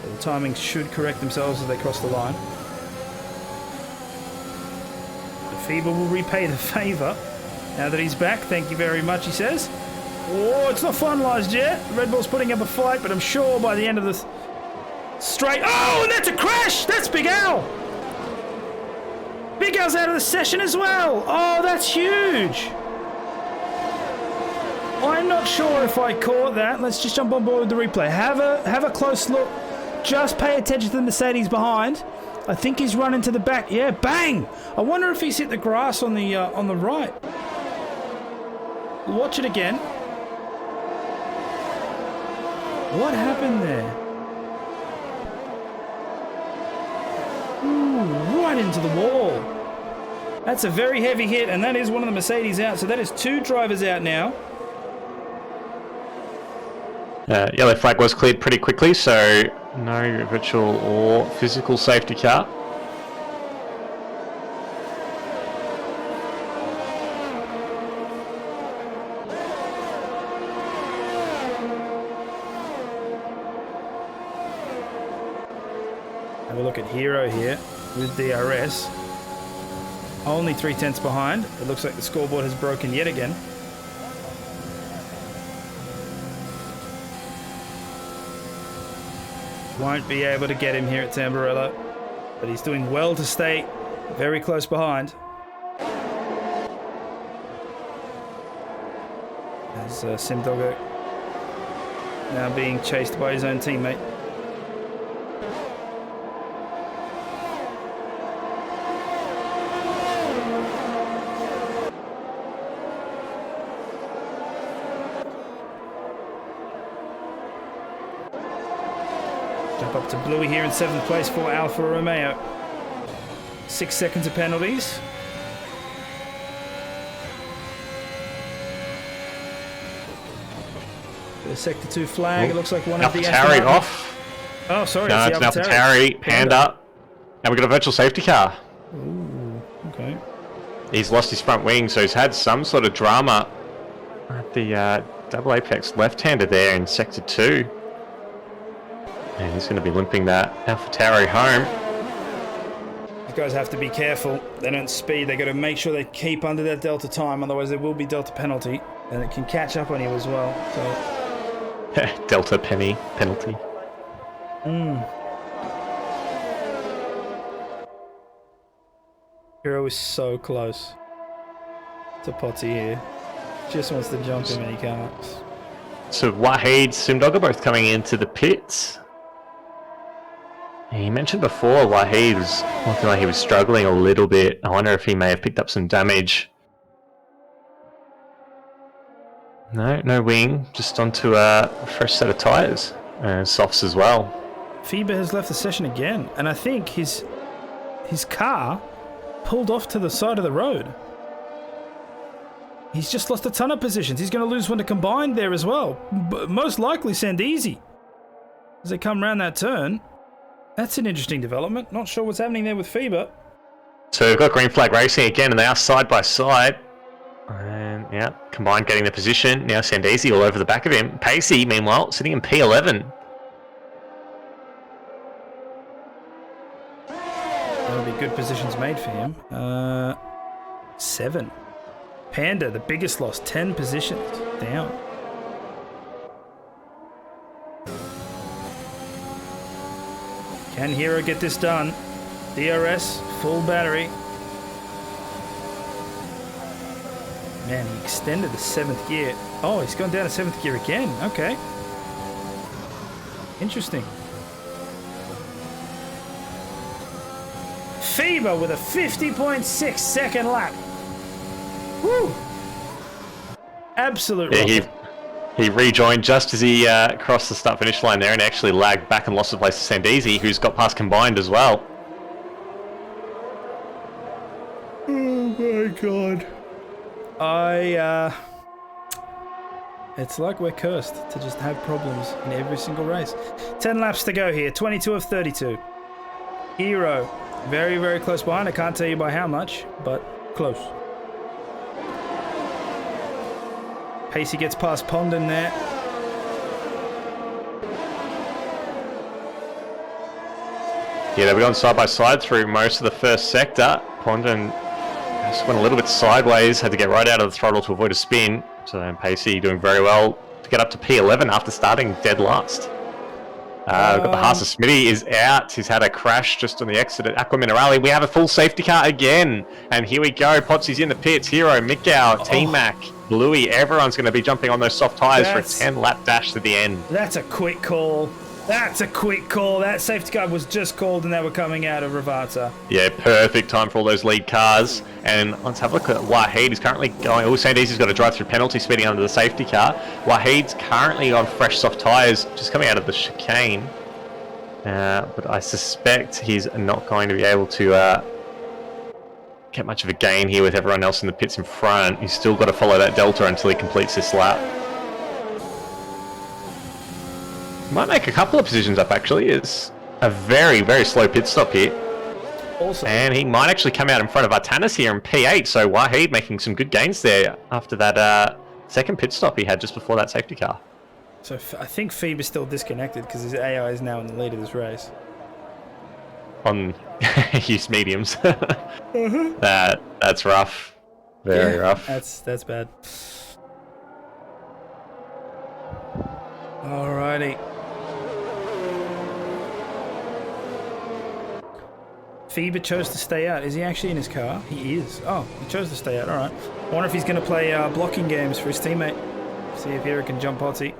The timings should correct themselves as they cross the line. The FIBA will repay the favour now that he's back. Thank you very much, he says. Oh, it's not finalised yet. Red Bull's putting up a fight, but I'm sure by the end of this straight... Oh, and that's a crash! That's Big Al! Big Al's out of the session as well! Oh, that's huge! I'm not sure if I caught that. Let's just jump on board with the replay. Have a close look. Just pay attention to the Mercedes behind. I think he's running to the back. Yeah, bang! I wonder if he's hit the grass on the right. Watch it again. What happened there? Ooh, right into the wall. That's a very heavy hit, and that is one of the Mercedes out. So that is 2 drivers out now. Yellow flag was cleared pretty quickly, so no virtual or physical safety car. Have a look at Hero here with DRS. Only 3/10 behind. It looks like the scoreboard has broken yet again. Won't be able to get him here at Tamburello, but he's doing well to stay very close behind. As Simdoggo now being chased by his own teammate. Jump up to Bluey here in 7th place for Alfa Romeo. 6 seconds of penalties. The Sector 2 flag, it looks like one of the AlphaTauri off. Oh, sorry, No, it's an AlphaTauri, Panda. And we've got a virtual safety car. Ooh, okay. He's lost his front wing, so he's had some sort of drama at the double apex left-hander there in Sector 2. And he's going to be limping that AlphaTauri home. These guys have to be careful. They don't speed. They got to make sure they keep under that delta time, otherwise there will be delta penalty, and it can catch up on you as well. So Delta penalty. Hero is so close to Potty here. Just wants to jump him and he can't. So Wahid, Simdog are both coming into the pits. He mentioned before Wahid was looking like he was struggling a little bit. I wonder if he may have picked up some damage. No wing, just onto a fresh set of tyres. Softs as well. FIBA has left the session again, and I think his car pulled off to the side of the road. He's just lost a ton of positions. He's going to lose one to combined there as well. Most likely send easy as they come around that turn. That's an interesting development. Not sure what's happening there with FIBA. So we've got green flag racing again, and they are side by side. And yeah, combined getting the position. Now Sandeezy all over the back of him. Pacey, meanwhile, sitting in P11. That'll be good positions made for him. 7. Panda, the biggest loss, 10 positions down. Can Hero get this done? DRS, full battery. Man, he extended the 7th gear. Oh, he's gone down to 7th gear again. Okay. Interesting. FIBA with a 50.6 second lap. Woo! Absolute rocket. He rejoined just as he crossed the start-finish line there and actually lagged back and lost the place to Sandeezy, who's got past combined as well. Oh my god. It's like we're cursed to just have problems in every single race. 10 laps to go here, 22 of 32. Hero, very, very close behind. I can't tell you by how much, but close. Pacey gets past Pondon there. Yeah, they've gone side by side through most of the first sector. Pondon just went a little bit sideways, had to get right out of the throttle to avoid a spin. So Pacey doing very well to get up to P11 after starting dead last. We've got the Haas of Smitty is out. He's had a crash just on the exit at Aqua Minerale. We have a full safety car again. And here we go. Potsy's in the pits. Hero, Mikau, T-Mac, Bluey. Everyone's going to be jumping on those soft tyres for a 10-lap dash to the end. That's a quick call. That's a quick call. That safety car was just called and they were coming out of Ravata. Yeah, perfect time for all those lead cars. And let's have a look at Wahid. He's currently going... Oh, Sandeezy's got a drive-through penalty speeding under the safety car. Wahid's currently on fresh soft tyres just coming out of the chicane. But I suspect he's not going to be able to get much of a gain here with everyone else in the pits in front. He's still got to follow that delta until he completes this lap. Might make a couple of positions up, actually. It's a very, very slow pit stop here. Awesome. And he might actually come out in front of Artanis here in P8, so Wahid making some good gains there after that second pit stop he had just before that safety car. So I think Phoebe is still disconnected because his AI is now in the lead of this race. On used mediums. That's rough. Very rough. That's bad. Alrighty. Phoebe chose to stay out. Is he actually in his car? He is. Oh, he chose to stay out. Alright. I wonder if he's going to play blocking games for his teammate. See if Hero can jump Potty.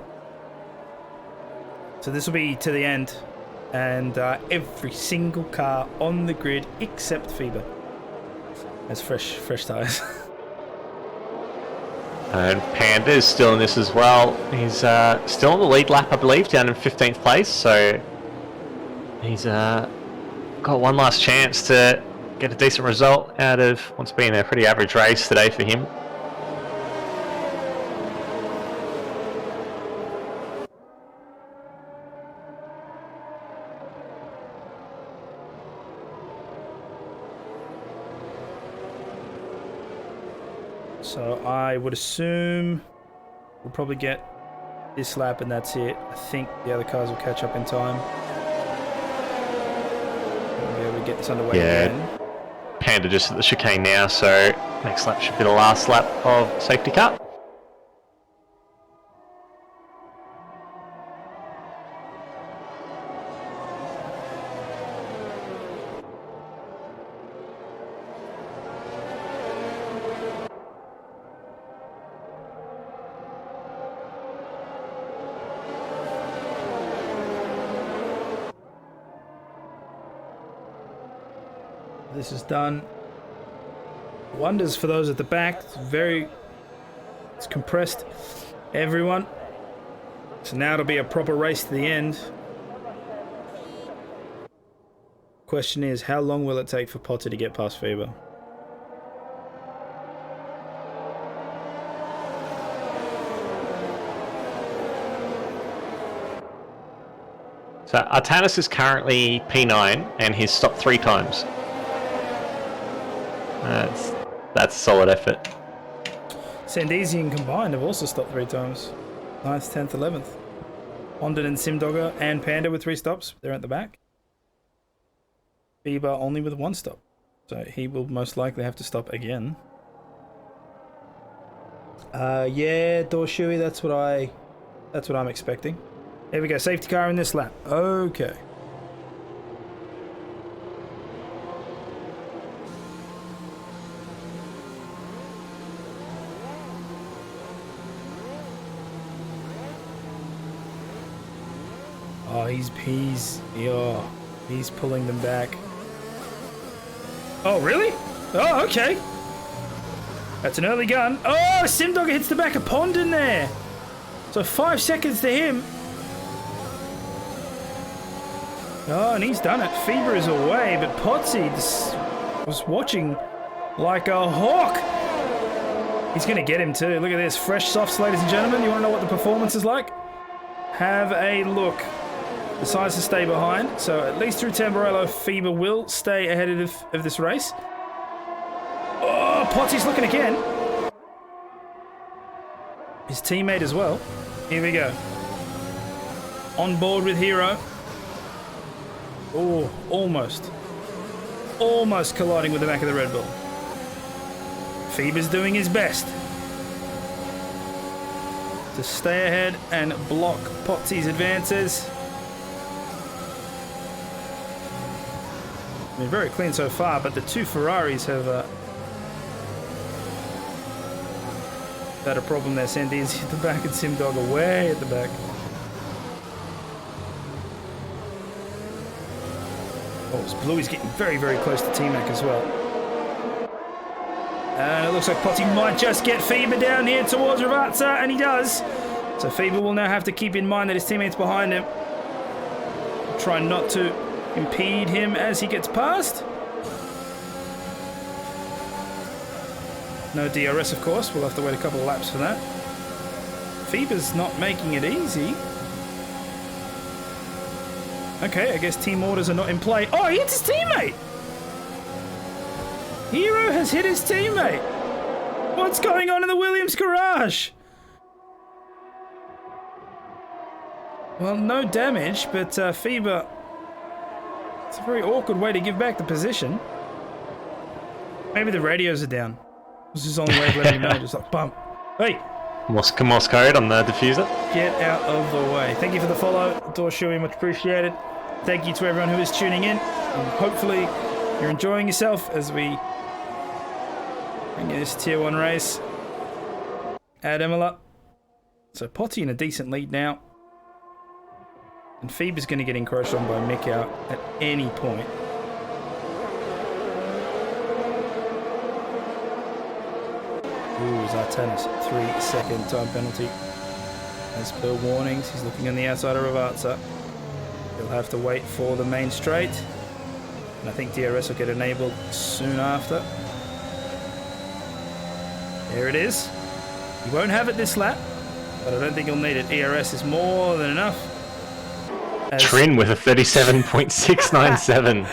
So this will be to the end. And every single car on the grid except Phoebe has fresh tyres. And Panda is still in this as well. He's still on the lead lap, I believe, down in 15th place. So he's got one last chance to get a decent result out of what's been a pretty average race today for him. So I would assume we'll probably get this lap and that's it. I think the other cars will catch up in time. We'll be able to get this underway again. Panda just at the chicane now, so next lap should be the last lap of safety car. This is done. Wonders for those at the back. It's compressed. Everyone. So now it'll be a proper race to the end. Question is, how long will it take for Potter to get past Faber? So Artanis is currently P9 and he's stopped 3 times. That's a solid effort. Sandesian and combined have also stopped 3 times. 9th, 10th, 11th. Ondon and Simdogger and Panda with 3 stops. They're at the back. Bieber only with 1 stop. So he will most likely have to stop again. Yeah, Dorshui, that's what I'm expecting. There we go, safety car in this lap. Okay. Oh, he's pulling them back. Oh, really? Oh, okay. That's an early gun. Oh, Simdogger hits the back of Pond in there. So 5 seconds to him. Oh, and he's done it. Fever is away, but Potsy was watching like a hawk. He's going to get him too. Look at this. Fresh softs, ladies and gentlemen. You want to know what the performance is like? Have a look. Decides to stay behind, so at least through Tamburello, Fever will stay ahead of this race. Oh, Potsy's looking again. His teammate as well. Here we go. On board with Hero. Oh, almost. Almost colliding with the back of the Red Bull. Fever's doing his best to stay ahead and block Potsy's advances. I mean, very clean so far, but the 2 Ferraris have had a problem there. Sandiz at the back and Simdogger way at the back. Oh, Bluey's getting very, very close to T-Mac as well. And it looks like Potty might just get Fever down here towards Ravazza, and he does. So Fever will now have to keep in mind that his teammate's behind him. Try not to impede him as he gets past. No DRS, of course. We'll have to wait a couple of laps for that. FIBA's not making it easy. Okay, I guess team orders are not in play. Oh, he hits his teammate! Hero has hit his teammate! What's going on in the Williams garage? Well, no damage, but FIBA... It's a very awkward way to give back the position. Maybe the radios are down. This is the only way of letting me know. Just like, bump. Hey! Morse code on the diffuser. Get out of the way. Thank you for the follow. Dorshui, much appreciated. Thank you to everyone who is tuning in. And hopefully you're enjoying yourself as we bring you this tier 1 race. Add Imola. So Potty in a decent lead now. And FIBA's going to get encroached on by Mick out at any point. Ooh, Zartanis, 3-second time penalty. As per warnings, he's looking on the outside of Ravazza. He'll have to wait for the main straight. And I think DRS will get enabled soon after. There it is. He won't have it this lap, but I don't think he'll need it. ERS is more than enough. As... Trin with a 37.697.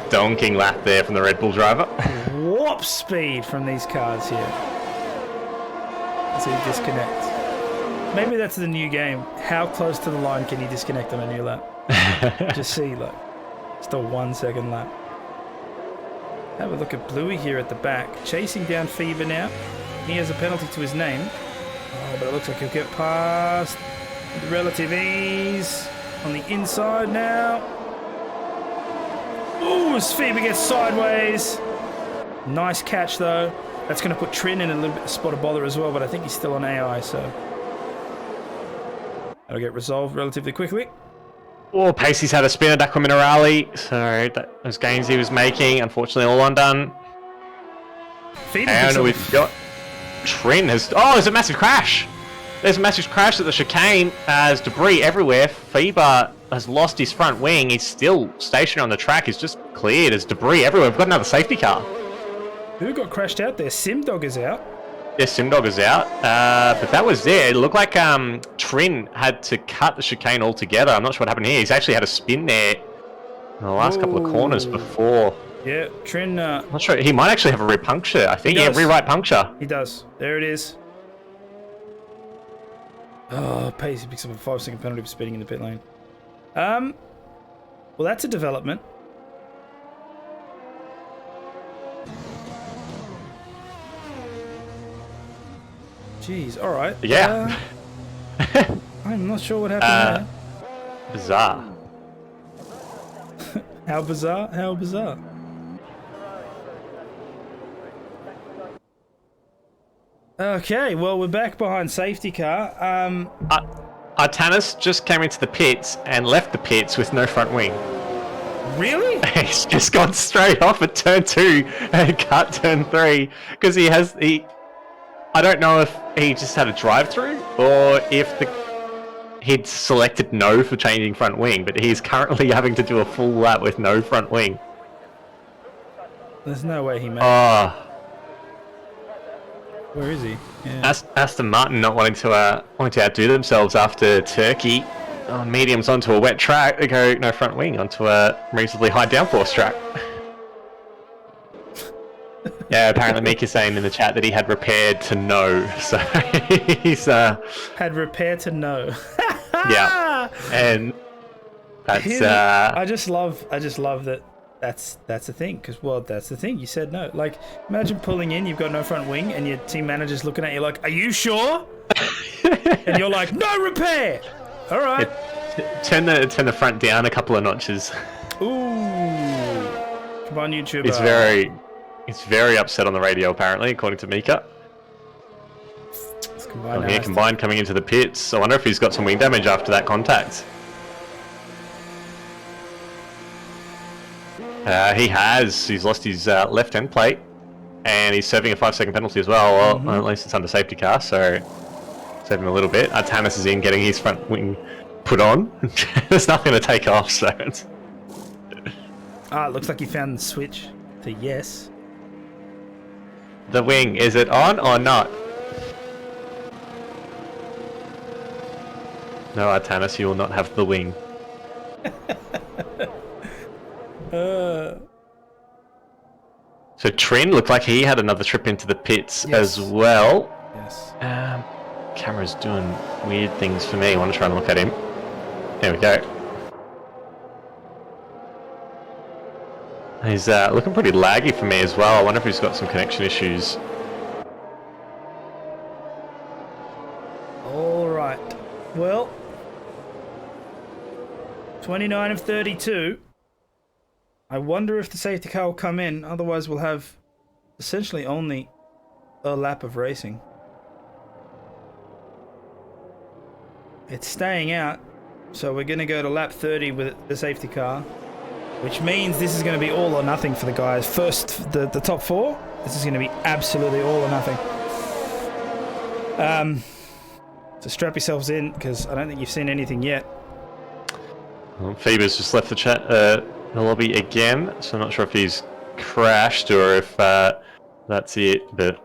Donking lap there from the Red Bull driver. Warp speed from these cars here. As he disconnects. Maybe that's the new game. How close to the line can you disconnect on a new lap? Just see, like, just a 1 second lap. Have a look at Bluey here at the back. Chasing down FIBA now. He has a penalty to his name. Oh, but it looks like he'll get past with relative ease. On the inside now. Ooh, as FIBA gets sideways. Nice catch, though. That's going to put Trin in a little bit of spot of bother as well, but I think he's still on AI, so... that'll get resolved relatively quickly. Oh, Pacey's had a spin at Aqua Minerale, so those gains he was making, unfortunately, all undone. And we've got Trin has... Oh, there's a massive crash! There's a massive crash at the chicane as debris everywhere. FIBA has lost his front wing. He's still stationary on the track. He's just cleared. There's debris everywhere. We've got another safety car. Who got crashed out there? Simdog is out. Yes, Simdog is out, but that was it. It looked like Trin had to cut the chicane altogether. I'm not sure what happened here. He's actually had a spin there in the last couple of corners before. Yeah, Trin... I'm not sure. He might actually have a rear puncture, I think. Yeah, rear right puncture. He does. There it is. Oh, Pacey picks up a 5-second penalty for speeding in the pit lane. Well, that's a development. Jeez, alright. Yeah. I'm not sure what happened there. Bizarre. How bizarre? How bizarre? Okay, well, we're back behind safety car. Artanis just came into the pits and left the pits with no front wing. Really? He's just gone straight off at turn 2 and cut turn 3 because I don't know if he just had a drive-through or if he'd selected no for changing front wing, but he's currently having to do a full lap with no front wing. There's no way he made it. Where is he? Yeah. Aston Martin not wanting to outdo themselves after Turkey. On mediums onto a wet track, they go no front wing onto a reasonably high downforce track. Yeah, apparently Mika's saying in the chat that he had repaired to no, so he's had repaired to no. Yeah, and that's I just love that that's the thing, because well, that's the thing. You said no. Like, imagine pulling in, you've got no front wing, and your team manager's looking at you like, "Are you sure?" And you're like, "No repair." All right. Yeah, turn the front down a couple of notches. Ooh, come on, YouTube. He's very upset on the radio, apparently, according to Mika. Combined coming into the pits. I wonder if he's got some wing damage after that contact. He has. He's lost his left end plate, and he's serving a 5-second penalty as well. Well, at least it's under safety car, so save him a little bit. Artanis is in getting his front wing put on. There's nothing to take off, so it's... it looks like he found the switch. to yes. The wing, is it on or not? No, Artanis, you will not have the wing. So Trin looked like he had another trip into the pits as well. Yes. Camera's doing weird things for me. I want to try and look at him. There we go. He's looking pretty laggy for me as well. I wonder if he's got some connection issues. All right. Well, 29 of 32. I wonder if the safety car will come in. Otherwise, we'll have essentially only a lap of racing. It's staying out, so we're going to go to lap 30 with the safety car, which means this is going to be all or nothing for the guys. First, the top four, this is going to be absolutely all or nothing. So strap yourselves in, because I don't think you've seen anything yet. Well, Phoebe's just left the lobby again, so I'm not sure if he's crashed or if that's it, but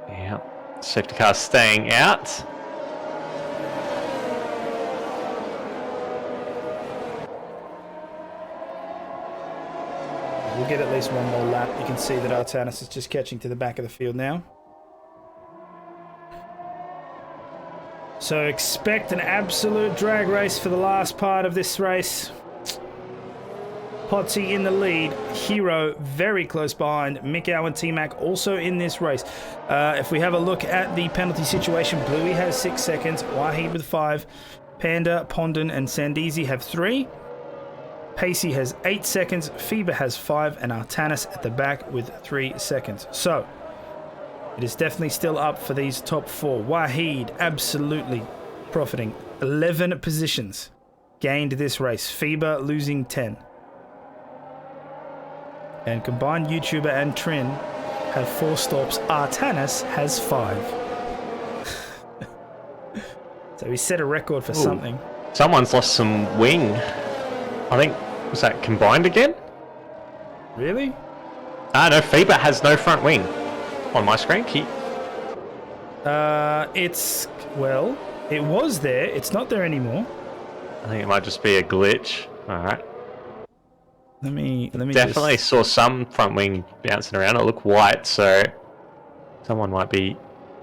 yeah, safety car staying out. We'll get at least one more lap. You can see that Artanis is just catching to the back of the field now. So expect an absolute drag race for the last part of this race. Potsy in the lead, Hero very close behind, Mikau and T-Mac also in this race. If we have a look at the penalty situation, Bluey has 6 seconds, Wahid with 5, Panda, Pondon and Sandeezy have 3. Pacey has 8 seconds, Fever has 5, and Artanis at the back with 3 seconds. So, it is definitely still up for these top 4. Wahid absolutely profiting. 11 positions gained this race. Fever losing 10. And combined YouTuber and Trin have 4 stops. Artanis has 5. So he set a record for something. Someone's lost some wing. I think, was that combined again? Really? No, Fever has no front wing on my screen. Well, it was there. It's not there anymore. I think it might just be a glitch. Alright. Let me Definitely saw some front wing bouncing around. It looked white, so someone might be.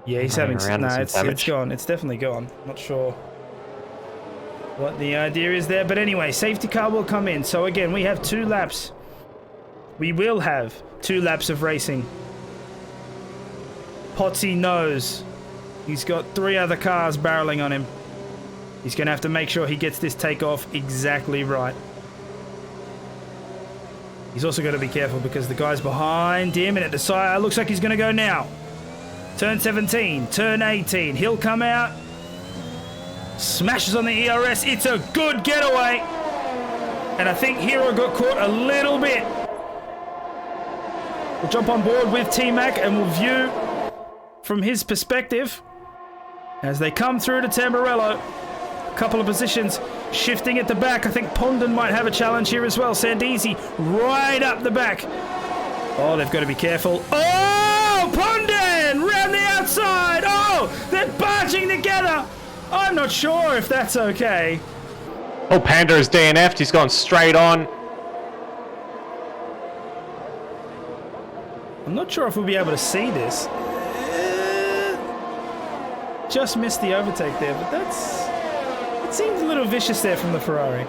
Yeah, he's having around it's gone. It's definitely gone. Not sure what the idea is there, but anyway, safety car will come in. So again, we have 2 laps. We will have 2 laps of racing. Potsy knows he's got 3 other cars barreling on him. He's going to have to make sure he gets this takeoff exactly right. He's also got to be careful because the guy's behind him, and at the side, looks like he's going to go now. Turn 17, turn 18. He'll come out. Smashes on the ERS. It's a good getaway. And I think Hero got caught a little bit. We'll jump on board with T-Mac and we'll view from his perspective as they come through to Tamburello. A couple of positions shifting at the back. I think Pondon might have a challenge here as well. Sandeezy right up the back. Oh, they've got to be careful. Oh, Pondon round the outside. Oh, they're barging together. I'm not sure if that's okay. Oh, Panda is DNF'd. He's gone straight on. I'm not sure if we'll be able to see this. Just missed the overtake there, but it seems a little vicious there from the Ferrari.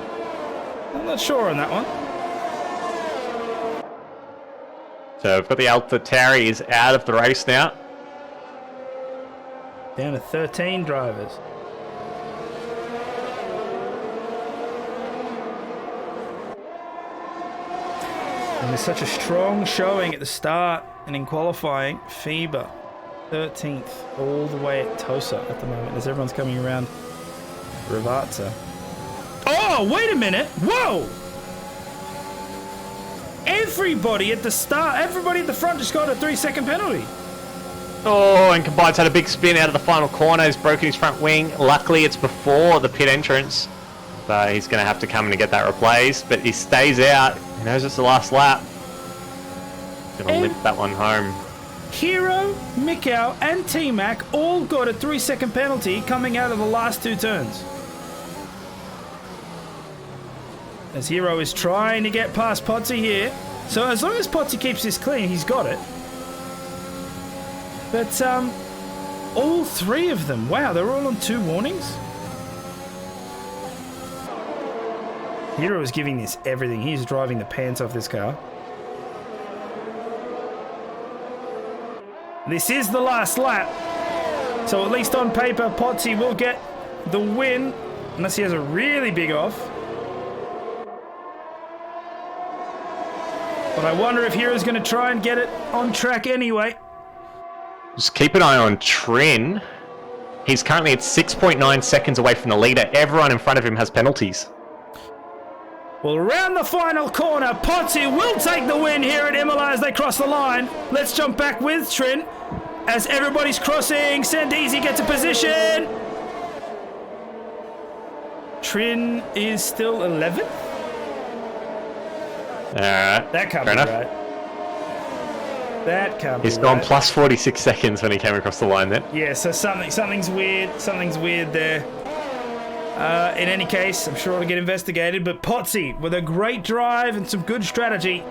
I'm not sure on that one. So we've got the AlphaTauri is out of the race now. Down to 13 drivers. And there's such a strong showing at the start and in qualifying. Feber, 13th, all the way at Tosa at the moment as everyone's coming around Rivazza. Oh, wait a minute. Whoa! Everybody at the start, everybody at the front just got a 3-second penalty. Oh, and Combine's had a big spin out of the final corner. He's broken his front wing. Luckily, it's before the pit entrance. So he's going to have to come in and get that replaced. But he stays out. He knows it's the last lap. Gonna And- limp that one home. Hero, Mikau, and T-Mac all got a 3-second penalty coming out of the last 2 turns. As Hero is trying to get past Potsy here. So as long as Potsy keeps this clean, he's got it. But, all 3 of them. Wow, they're all on 2 warnings. Hero is giving this everything. He's driving the pants off this car. This is the last lap. So at least on paper, Potsy will get the win. Unless he has a really big off. But I wonder if Hero's going to try and get it on track anyway. Just keep an eye on Trin. He's currently at 6.9 seconds away from the leader. Everyone in front of him has penalties. Well, around the final corner, Potsy will take the win here at Imola as they cross the line. Let's jump back with Trin as everybody's crossing. Sandeezy gets a position. Trin is still 11th. Alright. That can't Fair be enough. right. That can't He's be gone right. plus 46 seconds when he came across the line then. Yeah, so something's weird. Something's weird there. In any case, I'm sure it'll get investigated. But Potsy, with a great drive and some good strategy,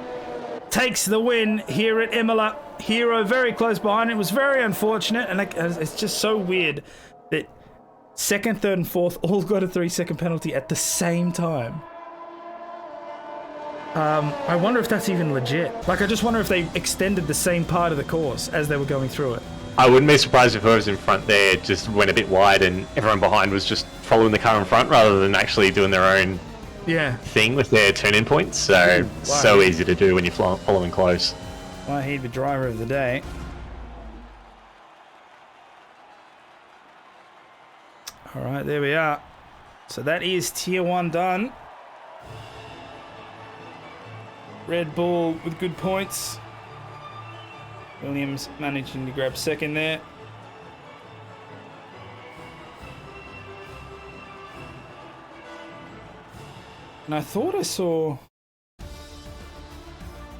takes the win here at Imola. Hero very close behind. It was very unfortunate, and it's just so weird that 2nd, 3rd, and 4th all got a 3-second penalty at the same time. I wonder if that's even legit. Like, I just wonder if they extended the same part of the course as they were going through it. I wouldn't be surprised if whoever's in front there just went a bit wide and everyone behind was just following the car in front rather than actually doing their own thing with their turn-in points. So, so easy to do when you're following close. Wahid, the driver of the day. All right, there we are. So that is Tier 1 done. Red Bull with good points. Williams managing to grab 2nd there. And I thought I saw...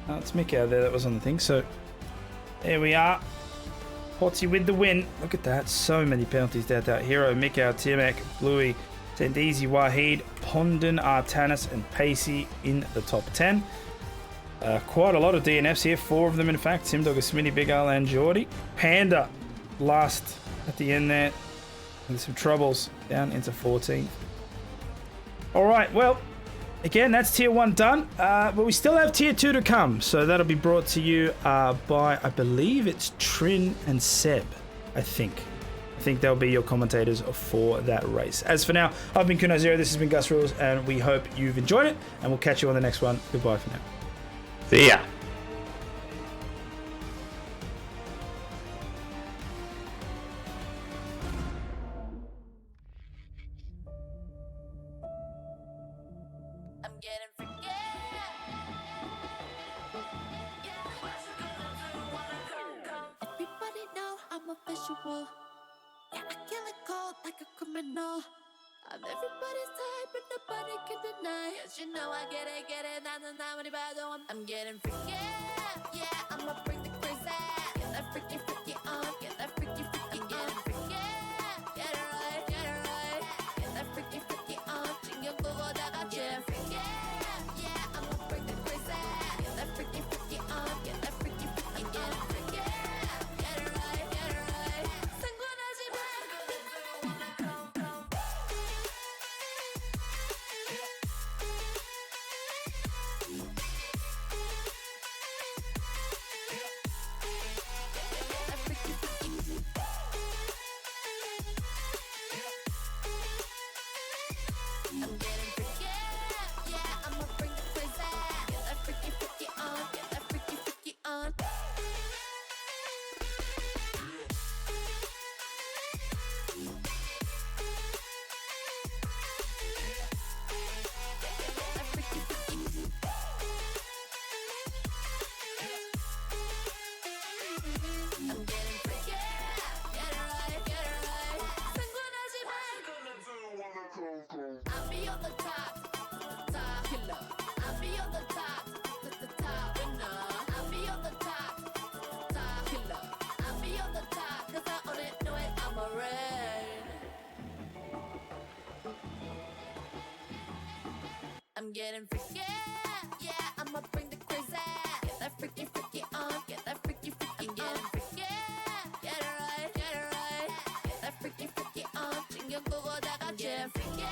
Oh, it's Mick out there that was on the thing. So there we are. Potsy with the win. Look at that. So many penalties out there. Hero, Mikau, Tiamak, Bluey, Sandeezy, Wahid, Pondon, Artanis, and Pacey in the top 10. Quite a lot of DNFs here. 4 of them, in fact. Simdog, Smitty, Big Al, and Geordie. Panda last at the end there. With some troubles down into 14th. All right, well, again, that's Tier 1 done. But we still have Tier 2 to come. So that'll be brought to you by, I believe it's Trin and Seb, I think. I think they'll be your commentators for that race. As for now, I've been Kuno Zero. This has been Gus Rules, and we hope you've enjoyed it. And we'll catch you on the next one. Goodbye for now. See ya. I'm getting forget. Everybody know I'm a visual. Yeah, I kill it cold like a criminal. I'm everybody's type, but nobody can deny. Yes, you know I get it, I'm getting freaky, yeah, I'ma bring the crazy. Get that freaky, freaky on, get that freaky, freaky, get freaky. Get it right, get that freaky, freaky on. 챙겨 보고 다 같이 freaky, yeah, I'ma bring the crazy. Get that freaky, freaky on, get that freaky, freaky, get freaky. Get it right, 상관하지 마. Yeah. getting freaky. Yeah, I'ma bring the crazy. Get that freaky, freaky on. Get that freaky, freaky on. Getting freaky. Get it right, get it right. Get that freaky, freaky on. 신경 끄고 다 같이 getting freaky.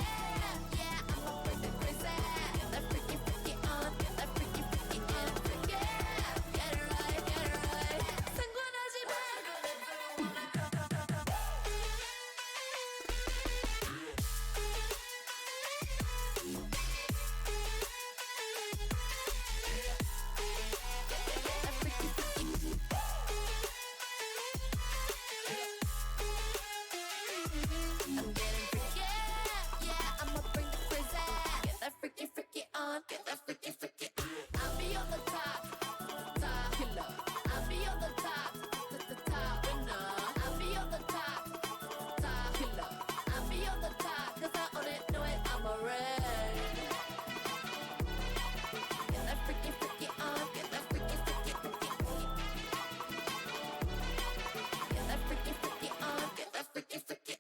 Yeah, I'ma bring the crazy. Get that freaky, freaky on. Get that freaky, freaky getting freaky. Get it right, get it right. 상관하지 마. I'm getting freaky, yeah, I'ma bring the crazy. Get that freaky, freaky on, get that freaky, freaky. I'll be on the top, top killer. I'll be on the top, the top winner. I'll be on the top, top killer. I'll be on the top, 'cause I own it, know it, I'm alright. Get that freaky, freaky on, get that freaky, freaky, freaky. Get that freaky, freaky on, get that freaky, freaky.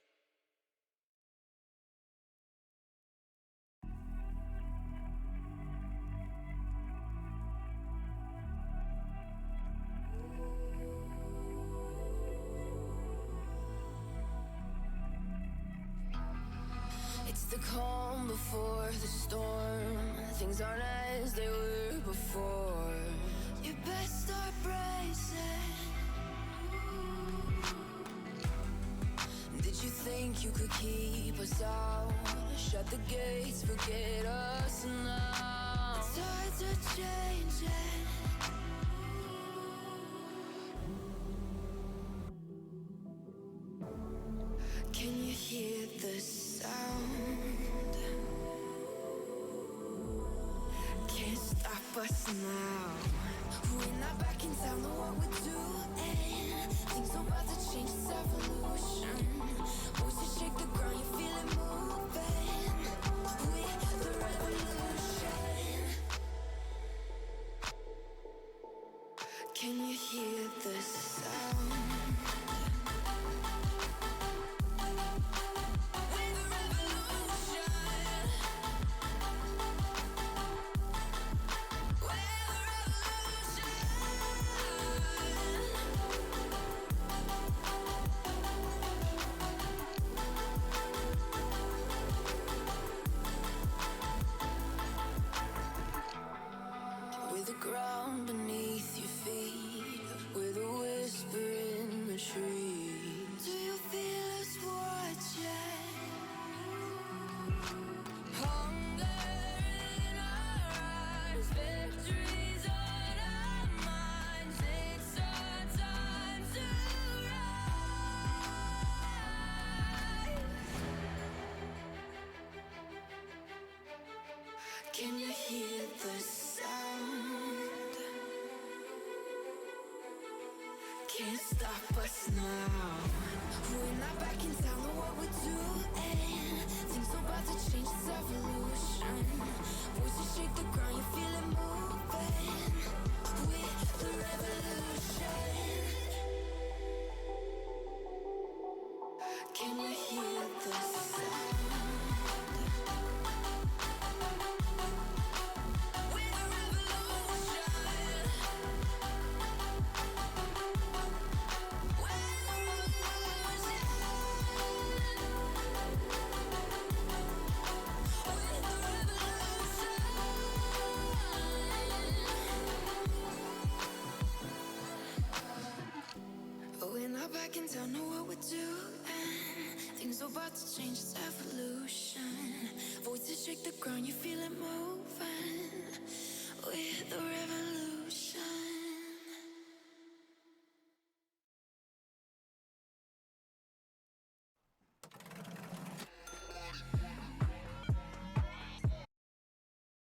It's the calm before the storm. Things aren't as they were before. You best start bracing. Did you think you could keep us out? Shut the gates, forget us now. The tides are changing. Can you hear the sound? Can't stop us now. We're not back in town, know what we're doing. Things are about to change, it's evolution. Voices shake the ground, you feel it moving. We're the revolution. Can you hear the sound? Ground beneath your feet, with a whisper in the trees. Do you feel us watching? Hunger in our eyes, victories on our minds. It's our time to rise. Can you hear the sound? Can't stop us now. We're not back in town, know what we're doing. Things are about to change, it's evolution. Voices shake the ground, you feel it moving. We're the revolution. Can you hear the sound? We're not back in town, know what we're doing. Things are about to change, it's evolution. Voices shake the ground, you feel it moving. We're the revolution.